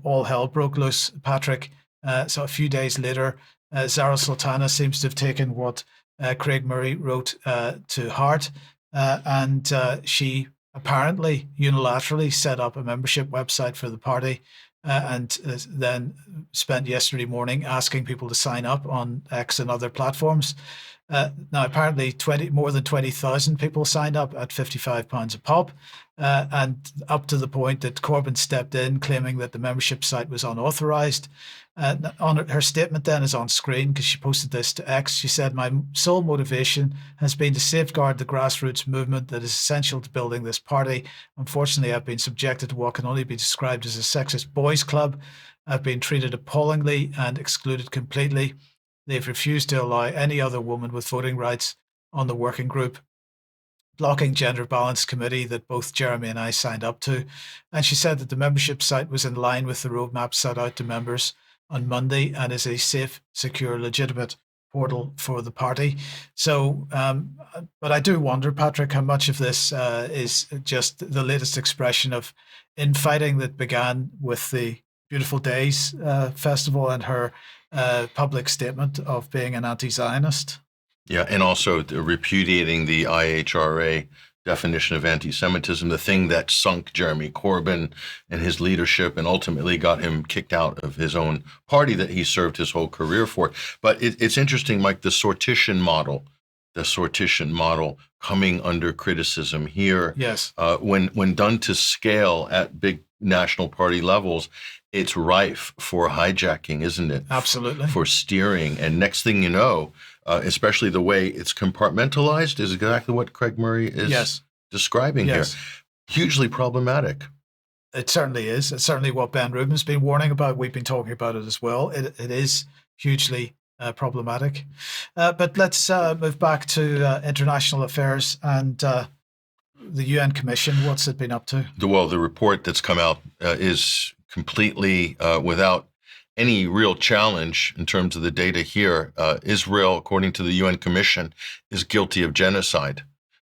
all hell broke loose, Patrick. So a few days later, Zara Sultana seems to have taken what Craig Murray wrote to heart. And she apparently unilaterally set up a membership website for the party and then spent yesterday morning asking people to sign up on X and other platforms. Now, apparently more than 20,000 people signed up at £55 a pop, and up to the point that Corbyn stepped in, claiming that the membership site was unauthorised. Her statement then is on screen because she posted this to X. She said, "My sole motivation has been to safeguard the grassroots movement that is essential to building this party. Unfortunately, I've been subjected to what can only be described as a sexist boys' club. I've been treated appallingly and excluded completely. They've refused to allow any other woman with voting rights on the working group blocking gender balance committee that both Jeremy and I signed up to." And she said that the membership site was in line with the roadmap set out to members on Monday and is a safe, secure, legitimate portal for the party. So, but I do wonder, Patrick, how much of this is just the latest expression of infighting that began with the Beautiful Days Festival and her public statement of being an anti-Zionist. Yeah, and also repudiating the IHRA definition of anti-Semitism, the thing that sunk Jeremy Corbyn and his leadership and ultimately got him kicked out of his own party that he served his whole career for. But it's interesting, Mike, the sortition model coming under criticism here. Yes. When done to scale at big national party levels, it's rife for hijacking, isn't it? Absolutely. For steering. And next thing you know, especially the way it's compartmentalized is exactly what Craig Murray is describing here. Hugely problematic. It certainly is. It's certainly what Ben Rubin's been warning about. We've been talking about it as well. It is hugely problematic. But let's move back to international affairs and the UN Commission. What's it been up to? Well, the report that's come out is completely without any real challenge in terms of the data here. Israel, according to the UN Commission, is guilty of genocide,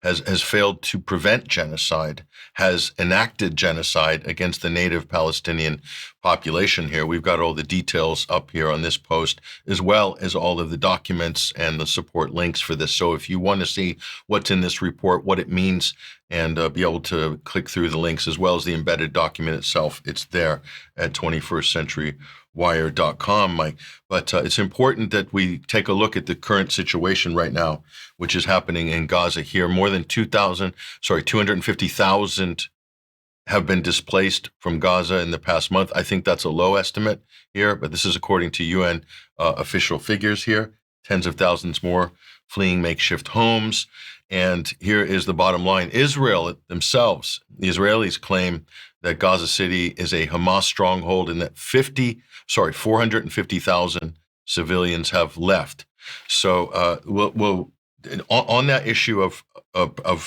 has failed to prevent genocide, has enacted genocide against the native Palestinian population here. We've got all the details up here on this post, as well as all of the documents and the support links for this. So if you want to see what's in this report, what it means, and be able to click through the links, as well as the embedded document itself, it's there at 21stcenturywire.com, Mike. But it's important that we take a look at the current situation right now, which is happening in Gaza here. More than 250,000 have been displaced from Gaza in the past month. I think that's a low estimate here, but this is according to UN official figures here. Tens of thousands more fleeing makeshift homes. And here is the bottom line. Israel themselves, the Israelis claim that Gaza City is a Hamas stronghold and that 450,000 civilians have left. So we'll on that issue of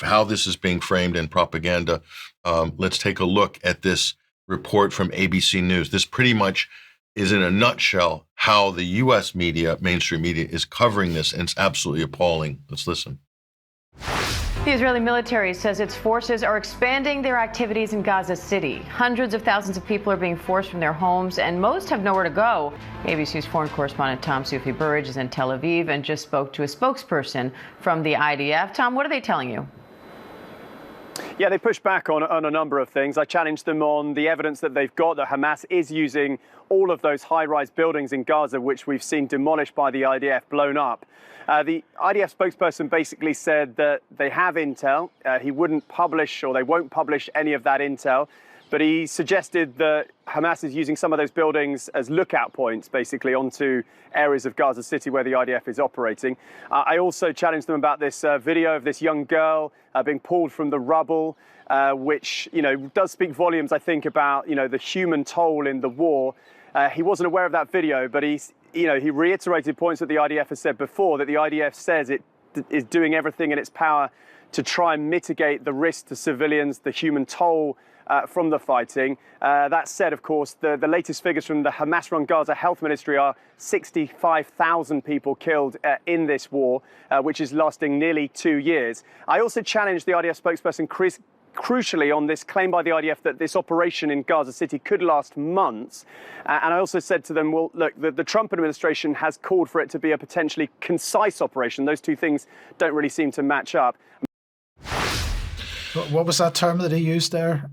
how this is being framed in propaganda, let's take a look at this report from ABC News. This pretty much is in a nutshell how the U.S. media, mainstream media, is covering this, and it's absolutely appalling. Let's listen. The Israeli military says its forces are expanding their activities in Gaza City. Hundreds of thousands of people are being forced from their homes, and most have nowhere to go. ABC's foreign correspondent Tom Soufi-Burridge is in Tel Aviv and just spoke to a spokesperson from the IDF. Tom, what are they telling you? Yeah, they pushed back on a number of things. I challenged them on the evidence that they've got that Hamas is using all of those high-rise buildings in Gaza, which we've seen demolished by the IDF, blown up. The IDF spokesperson basically said that they have intel. He wouldn't publish, or they won't publish any of that intel. but he suggested that Hamas is using some of those buildings as lookout points, basically, onto areas of Gaza City where the IDF is operating. I also challenged them about this video of this young girl being pulled from the rubble, which, does speak volumes, I think, about, the human toll in the war. He wasn't aware of that video, but he reiterated points that the IDF has said before, that the IDF says it is doing everything in its power to try and mitigate the risk to civilians, the human toll from the fighting. That said, of course, the latest figures from the Hamas-run Gaza Health Ministry are 65,000 people killed in this war, which is lasting nearly 2 years. I also challenged the IDF spokesperson, crucially, on this claim by the IDF that this operation in Gaza City could last months. And I also said to them, well, look, the Trump administration has called for it to be a potentially concise operation. Those two things don't really seem to match up. What was that term that he used there?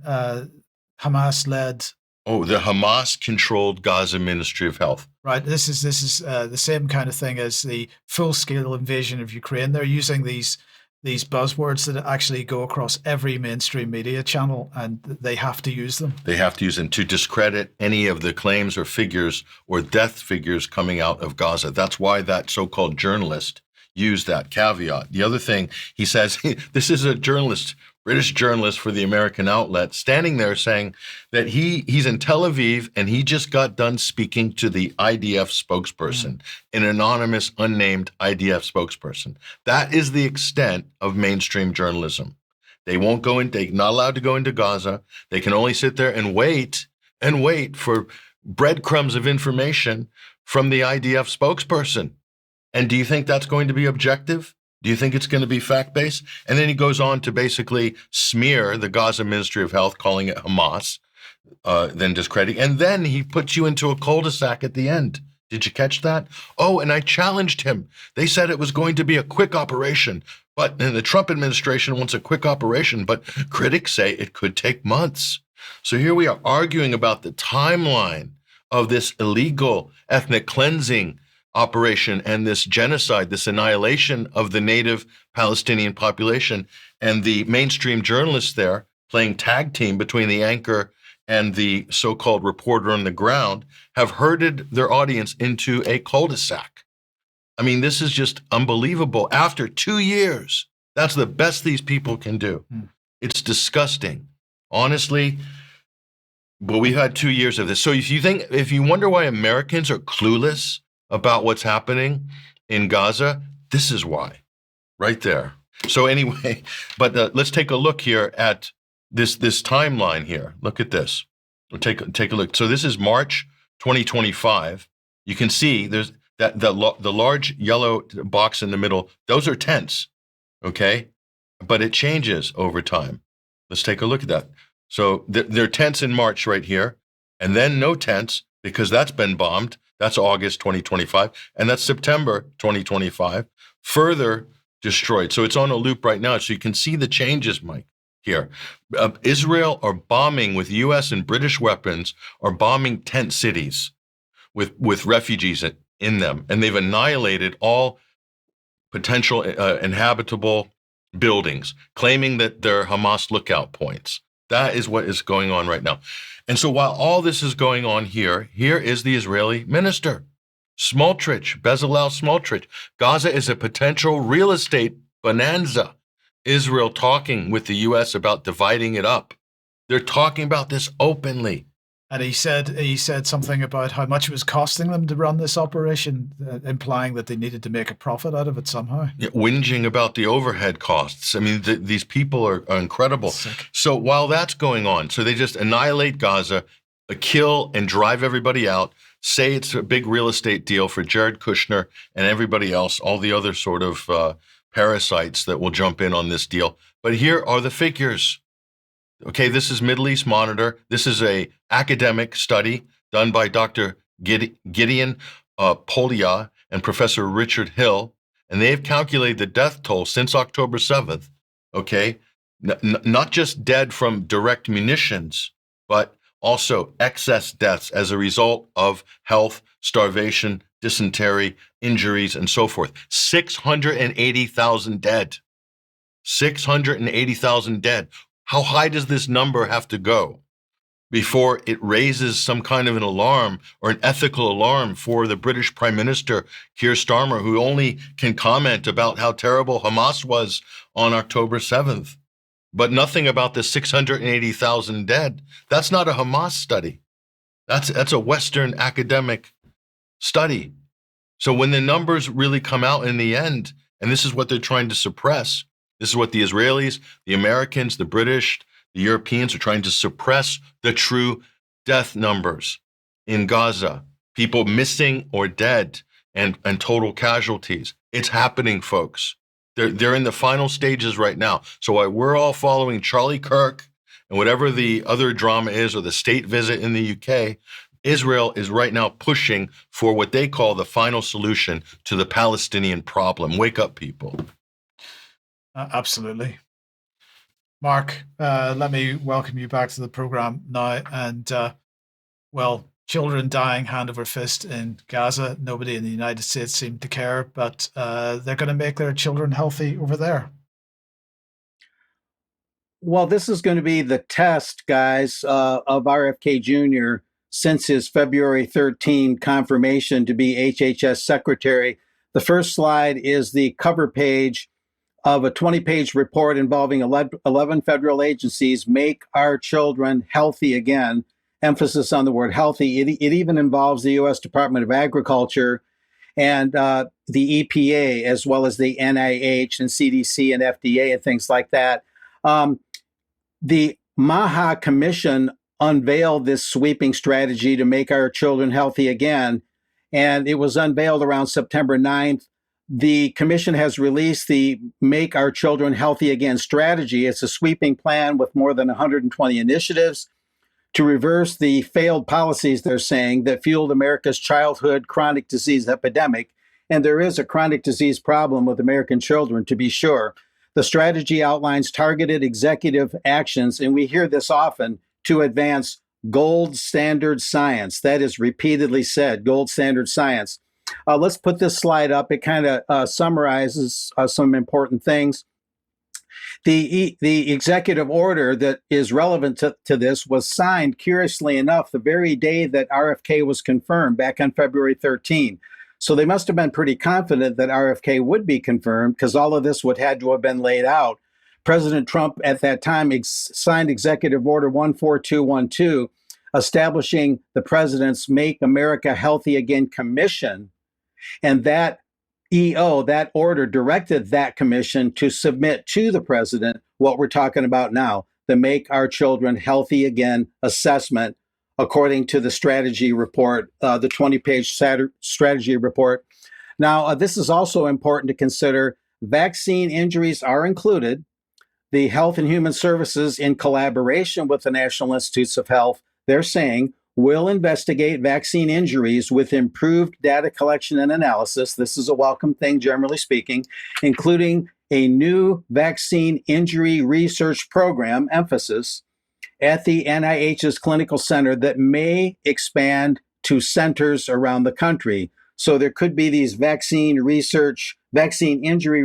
Hamas-led. Oh, the Hamas-controlled Gaza Ministry of Health. Right. This is the same kind of thing as the full-scale invasion of Ukraine. They're using these buzzwords that actually go across every mainstream media channel, and they have to use them. They have to use them to discredit any of the claims or figures or death figures coming out of Gaza. That's why that so-called journalist used that caveat. The other thing he says, this is a journalist, British journalist for the American outlet, standing there saying that he's in Tel Aviv and he just got done speaking to the IDF spokesperson, an anonymous, unnamed IDF spokesperson. That is the extent of mainstream journalism. They won't go in, they're not allowed to go into Gaza. They can only sit there and wait for breadcrumbs of information from the IDF spokesperson. And do you think that's going to be objective? Do you think it's going to be fact-based? And then he goes on to basically smear the Gaza Ministry of Health, calling it Hamas, then discrediting. And then he puts you into a cul-de-sac at the end. Did you catch that? Oh, and I challenged him. They said it was going to be a quick operation, and the Trump administration wants a quick operation, but critics say it could take months. So here we are arguing about the timeline of this illegal ethnic cleansing operation and this genocide, this annihilation of the native Palestinian population, and the mainstream journalists there playing tag team between the anchor and the so-called reporter on the ground have herded their audience into a cul-de-sac. I mean, this is just unbelievable. After 2 years, that's the best these people can do. It's disgusting. Honestly, but we've had 2 years of this. So if you wonder why Americans are clueless about what's happening in Gaza, this is why, right there. So anyway, but let's take a look here at this timeline here. Look at this. We'll take a look. So this is March 2025. You can see there's the large yellow box in the middle. Those are tents, okay? But it changes over time. Let's take a look at that. So there are tents in March right here, and then no tents because that's been bombed. That's August 2025, and that's September 2025, further destroyed. So it's on a loop right now. So you can see the changes, Mike, here. Israel are bombing with U.S. and British weapons, are bombing tent cities with refugees in them, and they've annihilated all potential inhabitable buildings, claiming that they're Hamas lookout points. That is what is going on right now. And so while all this is going on here is the Israeli minister, Smotrich, Bezalel Smotrich. Gaza is a potential real estate bonanza. Israel talking with the U.S. about dividing it up. They're talking about this openly. And he said something about how much it was costing them to run this operation, implying that they needed to make a profit out of it somehow. Yeah, whinging about the overhead costs. I mean, these people are incredible. Sick. So while that's going on, so they just annihilate Gaza, kill and drive everybody out, say it's a big real estate deal for Jared Kushner and everybody else, all the other sort of parasites that will jump in on this deal. But here are the figures. Okay, this is Middle East Monitor. This is a academic study done by Dr. Gideon Polia and Professor Richard Hill, and they have calculated the death toll since October 7th, okay? Not just dead from direct munitions, but also excess deaths as a result of health, starvation, dysentery, injuries, and so forth. 680,000 dead. 680,000 dead. How high does this number have to go before it raises some kind of an alarm or an ethical alarm for the British Prime Minister, Keir Starmer, who only can comment about how terrible Hamas was on October 7th, but nothing about the 680,000 dead. That's not a Hamas study. That's a Western academic study. So when the numbers really come out in the end, and this is what they're trying to suppress, this is what the Israelis, the Americans, the British, the Europeans are trying to suppress the true death numbers in Gaza, people missing or dead and total casualties. It's happening, folks. They're in the final stages right now. So while we're all following Charlie Kirk and whatever the other drama is, or the state visit in the UK, Israel is right now pushing for what they call the final solution to the Palestinian problem. Wake up, people. Absolutely. Mark, let me welcome you back to the program now. And, well, children dying hand over fist in Gaza. Nobody in the United States seemed to care, but they're going to make their children healthy over there. Well, this is going to be the test, guys, of RFK Jr. since his February 13 confirmation to be HHS secretary. The first slide is the cover page of a 20-page report involving 11 federal agencies, Make Our Children Healthy Again, emphasis on the word healthy. It even involves the U.S. Department of Agriculture and the EPA, as well as the NIH and CDC and FDA and things like that. The MAHA Commission unveiled this sweeping strategy to make our children healthy again, and it was unveiled around September 9th. The commission has released the Make Our Children Healthy Again strategy. It's a sweeping plan with more than 120 initiatives to reverse the failed policies, they're saying, that fueled America's childhood chronic disease epidemic. And there is a chronic disease problem with American children, to be sure. The strategy outlines targeted executive actions, and we hear this often, to advance gold standard science. That is repeatedly said, gold standard science. Let's put this slide up. It kind of summarizes some important things. The executive order that is relevant to this was signed, curiously enough, the very day that RFK was confirmed back on February 13. So they must have been pretty confident that RFK would be confirmed, because all of this would had to have been laid out. President Trump at that time signed Executive Order 14212, establishing the president's Make America Healthy Again Commission. And that that order directed that commission to submit to the president what we're talking about now, the Make Our Children Healthy Again assessment, according to the strategy report, the 20-page strategy report. Now, this is also important to consider. Vaccine injuries are included. The Health and Human Services, in collaboration with the National Institutes of Health, they're saying, will investigate vaccine injuries with improved data collection and analysis. This is a welcome thing, generally speaking, including a new vaccine injury research program, emphasis, at the NIH's clinical center that may expand to centers around the country. So there could be these vaccine injury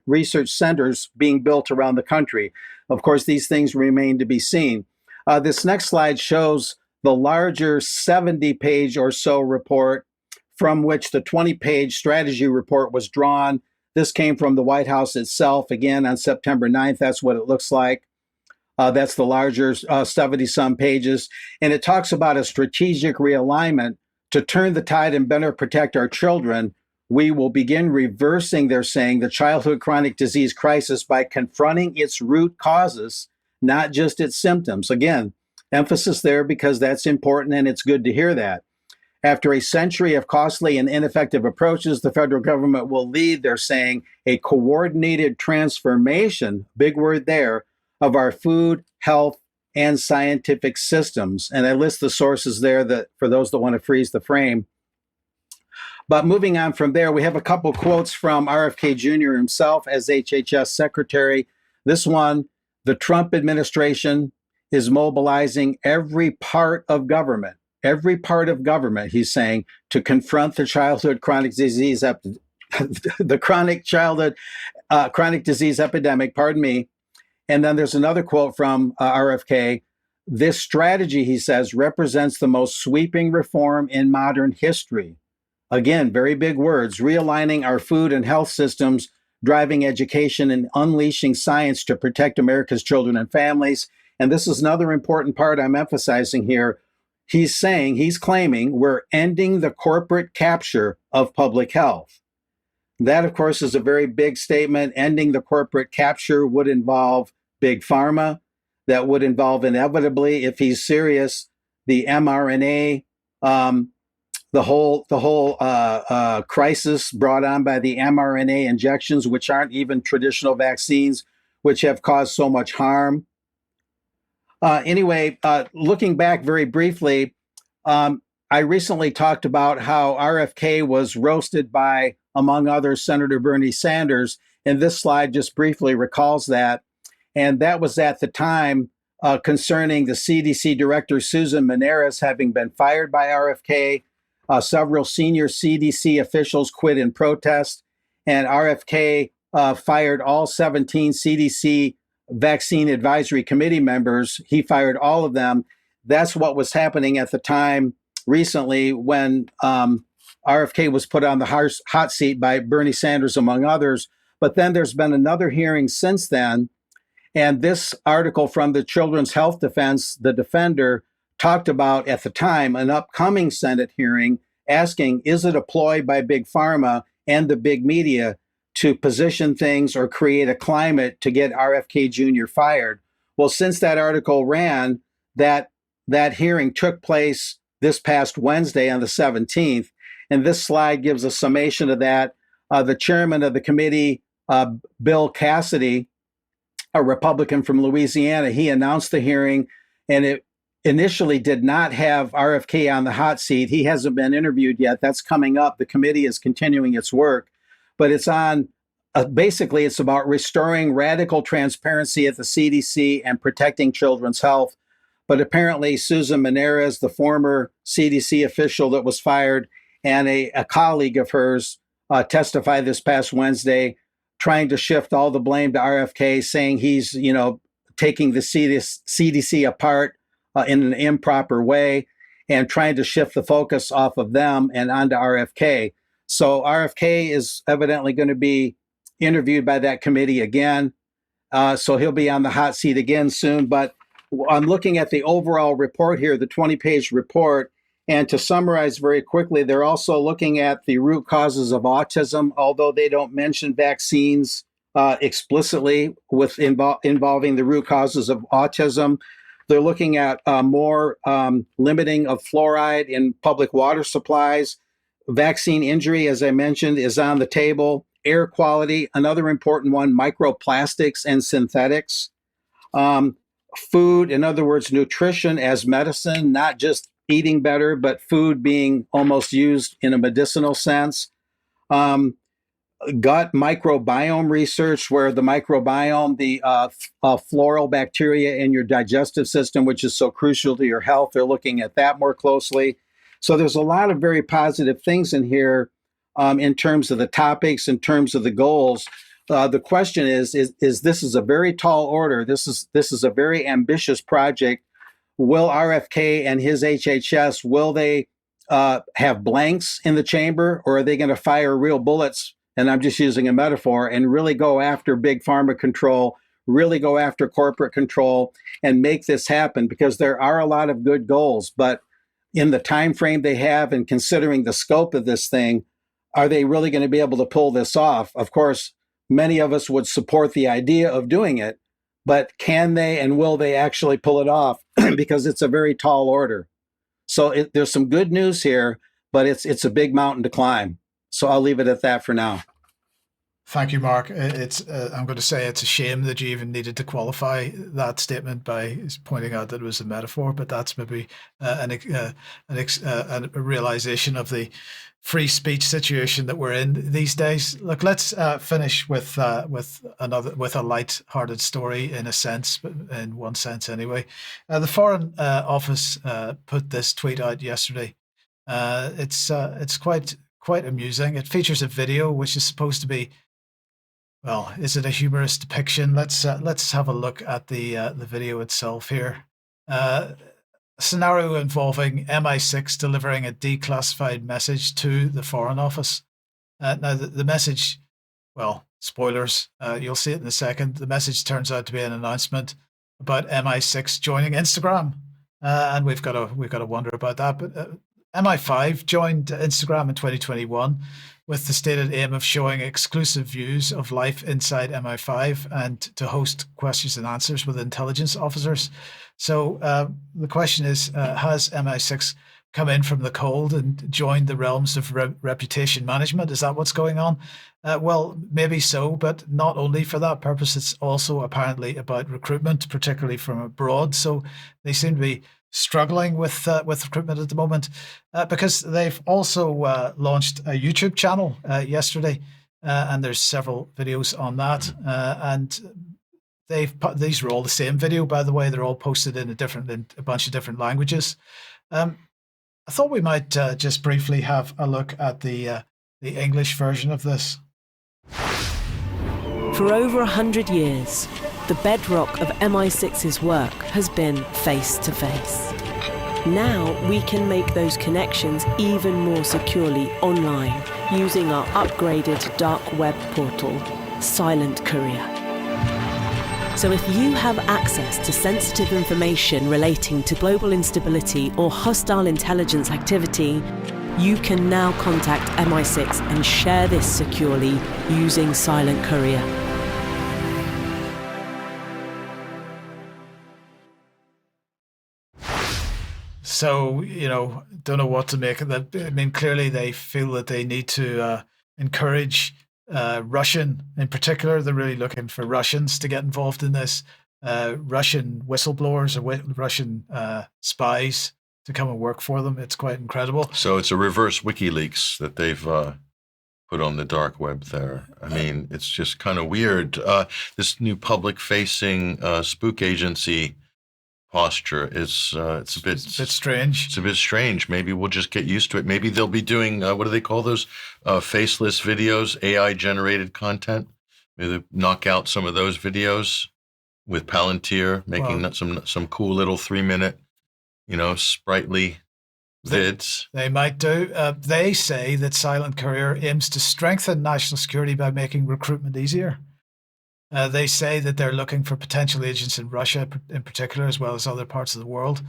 research centers being built around the country. Of course, these things remain to be seen. This next slide shows the larger 70-page or so report from which the 20-page strategy report was drawn. This came from the White House itself, again, on September 9th. That's what it looks like. That's the larger 70-some pages. And it talks about a strategic realignment to turn the tide and better protect our children. We will begin reversing, they're saying, the childhood chronic disease crisis by confronting its root causes, not just its symptoms. Again, emphasis there because that's important and it's good to hear that. After a century of costly and ineffective approaches, the federal government will lead, they're saying, a coordinated transformation, big word there, of our food, health, and scientific systems. And I list the sources there that for those that want to freeze the frame. But moving on from there, we have a couple quotes from RFK Jr. himself as HHS secretary. This one, the Trump administration is mobilizing every part of government, he's saying, to confront the childhood chronic disease, the chronic disease epidemic, And then there's another quote from RFK. This strategy, he says, represents the most sweeping reform in modern history. Again, very big words, realigning our food and health systems, driving education, and unleashing science to protect America's children and families. And this is another important part I'm emphasizing here. He's claiming we're ending the corporate capture of public health. That, of course, is a very big statement. Ending the corporate capture would involve big pharma. That would involve inevitably, if he's serious, the mRNA, the whole crisis brought on by the mRNA injections, which aren't even traditional vaccines, which have caused so much harm. Anyway, looking back very briefly, I recently talked about how RFK was roasted by, among others, Senator Bernie Sanders, and this slide just briefly recalls that. And that was at the time concerning the CDC director, Susan Menares, having been fired by RFK. Several senior CDC officials quit in protest, and RFK fired all 17 CDC Vaccine Advisory Committee members. He fired all of them. That's what was happening at the time recently when RFK was put on the hot seat by Bernie Sanders, among others. But then there's been another hearing since then. And this article from the Children's Health Defense, the Defender, talked about at the time an upcoming Senate hearing asking, is it a ploy by Big Pharma and the big media to position things or create a climate to get RFK Jr. fired? Well, since that article ran, that hearing took place this past Wednesday on the 17th. And this slide gives a summation of that. The chairman of the committee, Bill Cassidy, a Republican from Louisiana, he announced the hearing, and it initially did not have RFK on the hot seat. He hasn't been interviewed yet. That's coming up. The committee is continuing its work, but it's on, basically it's about restoring radical transparency at the CDC and protecting children's health. But apparently Susan Menares, the former CDC official that was fired, and a colleague of hers testified this past Wednesday, trying to shift all the blame to RFK, saying he's, taking the CDC apart in an improper way and trying to shift the focus off of them and onto RFK. So RFK is evidently going to be interviewed by that committee again. So he'll be on the hot seat again soon. But I'm looking at the overall report here, the 20-page report. And to summarize very quickly, they're also looking at the root causes of autism, although they don't mention vaccines explicitly involving the root causes of autism. They're looking at more limiting of fluoride in public water supplies. Vaccine injury, as I mentioned, is on the table. Air quality, another important one, microplastics and synthetics. Food, in other words, nutrition as medicine, not just eating better, but food being almost used in a medicinal sense. Gut microbiome research, where the microbiome, the floral bacteria in your digestive system, which is so crucial to your health, they're looking at that more closely. So there's a lot of very positive things in here in terms of the topics, in terms of the goals. The question is this is a very tall order. This is a very ambitious project. Will RFK and his HHS, will they have blanks in the chamber, or are they going to fire real bullets? And I'm just using a metaphor, and really go after big pharma control, really go after corporate control and make this happen, because there are a lot of good goals, but in the time frame they have and considering the scope of this thing, are they really going to be able to pull this off? Of course, many of us would support the idea of doing it, but can they and will they actually pull it off? Because it's a very tall order. So there's some good news here, but it's a big mountain to climb. So I'll leave it at that for now. Thank you, Mark. I'm going to say it's a shame that you even needed to qualify that statement by pointing out that it was a metaphor, but that's maybe a realization of the free speech situation that we're in these days. Look, let's finish with a light-hearted story in a sense, in one sense anyway. The Foreign Office put this tweet out yesterday. It's quite amusing. It features a video which is supposed to be, well, is it a humorous depiction? Let's have a look at the video itself here. A scenario involving MI6 delivering a declassified message to the Foreign Office. Now, the message, well, spoilers, you'll see it in a second. The message turns out to be an announcement about MI6 joining Instagram, and we've got to wonder about that. But MI5 joined Instagram in 2021 with the stated aim of showing exclusive views of life inside MI5 and to host questions and answers with intelligence officers. So the question is, has MI6 come in from the cold and joined the realms of reputation management? Is that what's going on? Well, maybe so, but not only for that purpose. It's also apparently about recruitment, particularly from abroad. So they seem to be struggling with recruitment at the moment because they've also launched a YouTube channel yesterday, and there's several videos on that. And these are all the same video, by the way. They're all posted in a bunch of different languages. I thought we might just briefly have a look at the English version of this. For over 100 years, the bedrock of MI6's work has been face-to-face. Now we can make those connections even more securely online using our upgraded dark web portal, Silent Courier. So if you have access to sensitive information relating to global instability or hostile intelligence activity, you can now contact MI6 and share this securely using Silent Courier. So, don't know what to make of that. I mean, clearly they feel that they need to encourage Russian, in particular. They're really looking for Russians to get involved in this, Russian whistleblowers or Russian spies to come and work for them. It's quite incredible. So it's a reverse WikiLeaks that they've put on the dark web there. I mean, it's just kind of weird. This new public-facing spook agency posture is it's a bit strange. It's a bit strange. Maybe we'll just get used to it. Maybe they'll be doing what do they call those faceless videos, AI generated content. Maybe they knock out some of those videos with Palantir, making some cool little 3-minute, sprightly vids. They might do. They say that Silent Courier aims to strengthen national security by making recruitment easier. They say that they're looking for potential agents in Russia in particular, as well as other parts of the world.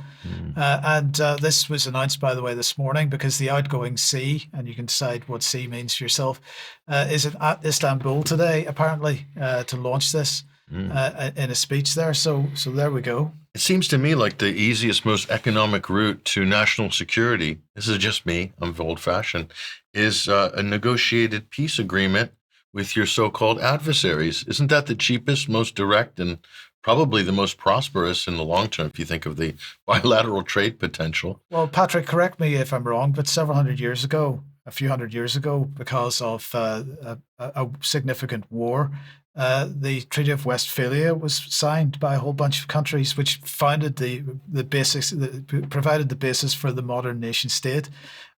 And this was announced, by the way, this morning, because the outgoing C, and you can decide what C means for yourself, is at Istanbul today, apparently, to launch this in a speech there. So there we go. It seems to me like the easiest, most economic route to national security, this is just me, I'm old-fashioned, is a negotiated peace agreement with your so-called adversaries. Isn't that the cheapest, most direct, and probably the most prosperous in the long term, if you think of the bilateral trade potential? Well, Patrick, correct me if I'm wrong, but a few hundred years ago, because of a significant war, the Treaty of Westphalia was signed by a whole bunch of countries, which founded provided the basis for the modern nation state.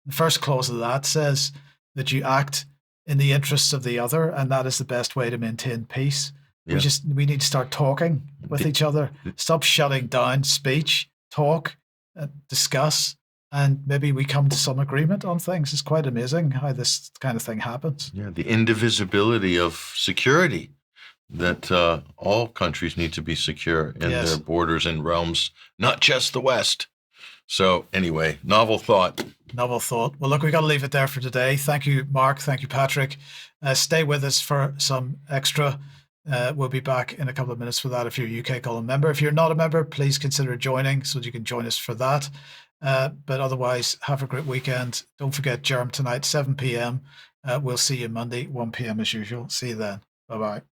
The first clause of that says that you act in the interests of the other, and that is the best way to maintain peace. Yeah. We need to start talking with each other. Stop shutting down speech, talk, discuss, and maybe we come to some agreement on things. It's quite amazing how this kind of thing happens. Yeah, the indivisibility of security, that all countries need to be secure in their borders and realms, not just the West. So anyway, novel thought. Well, look, we've got to leave it there for today. Thank you, Mark. Thank you, Patrick. Stay with us for some extra. We'll be back in a couple of minutes for that if you're a UK Column member. If you're not a member, please consider joining so that you can join us for that. But otherwise, have a great weekend. Don't forget Germ tonight, 7 p.m. We'll see you Monday, 1 p.m. as usual. See you then. Bye-bye.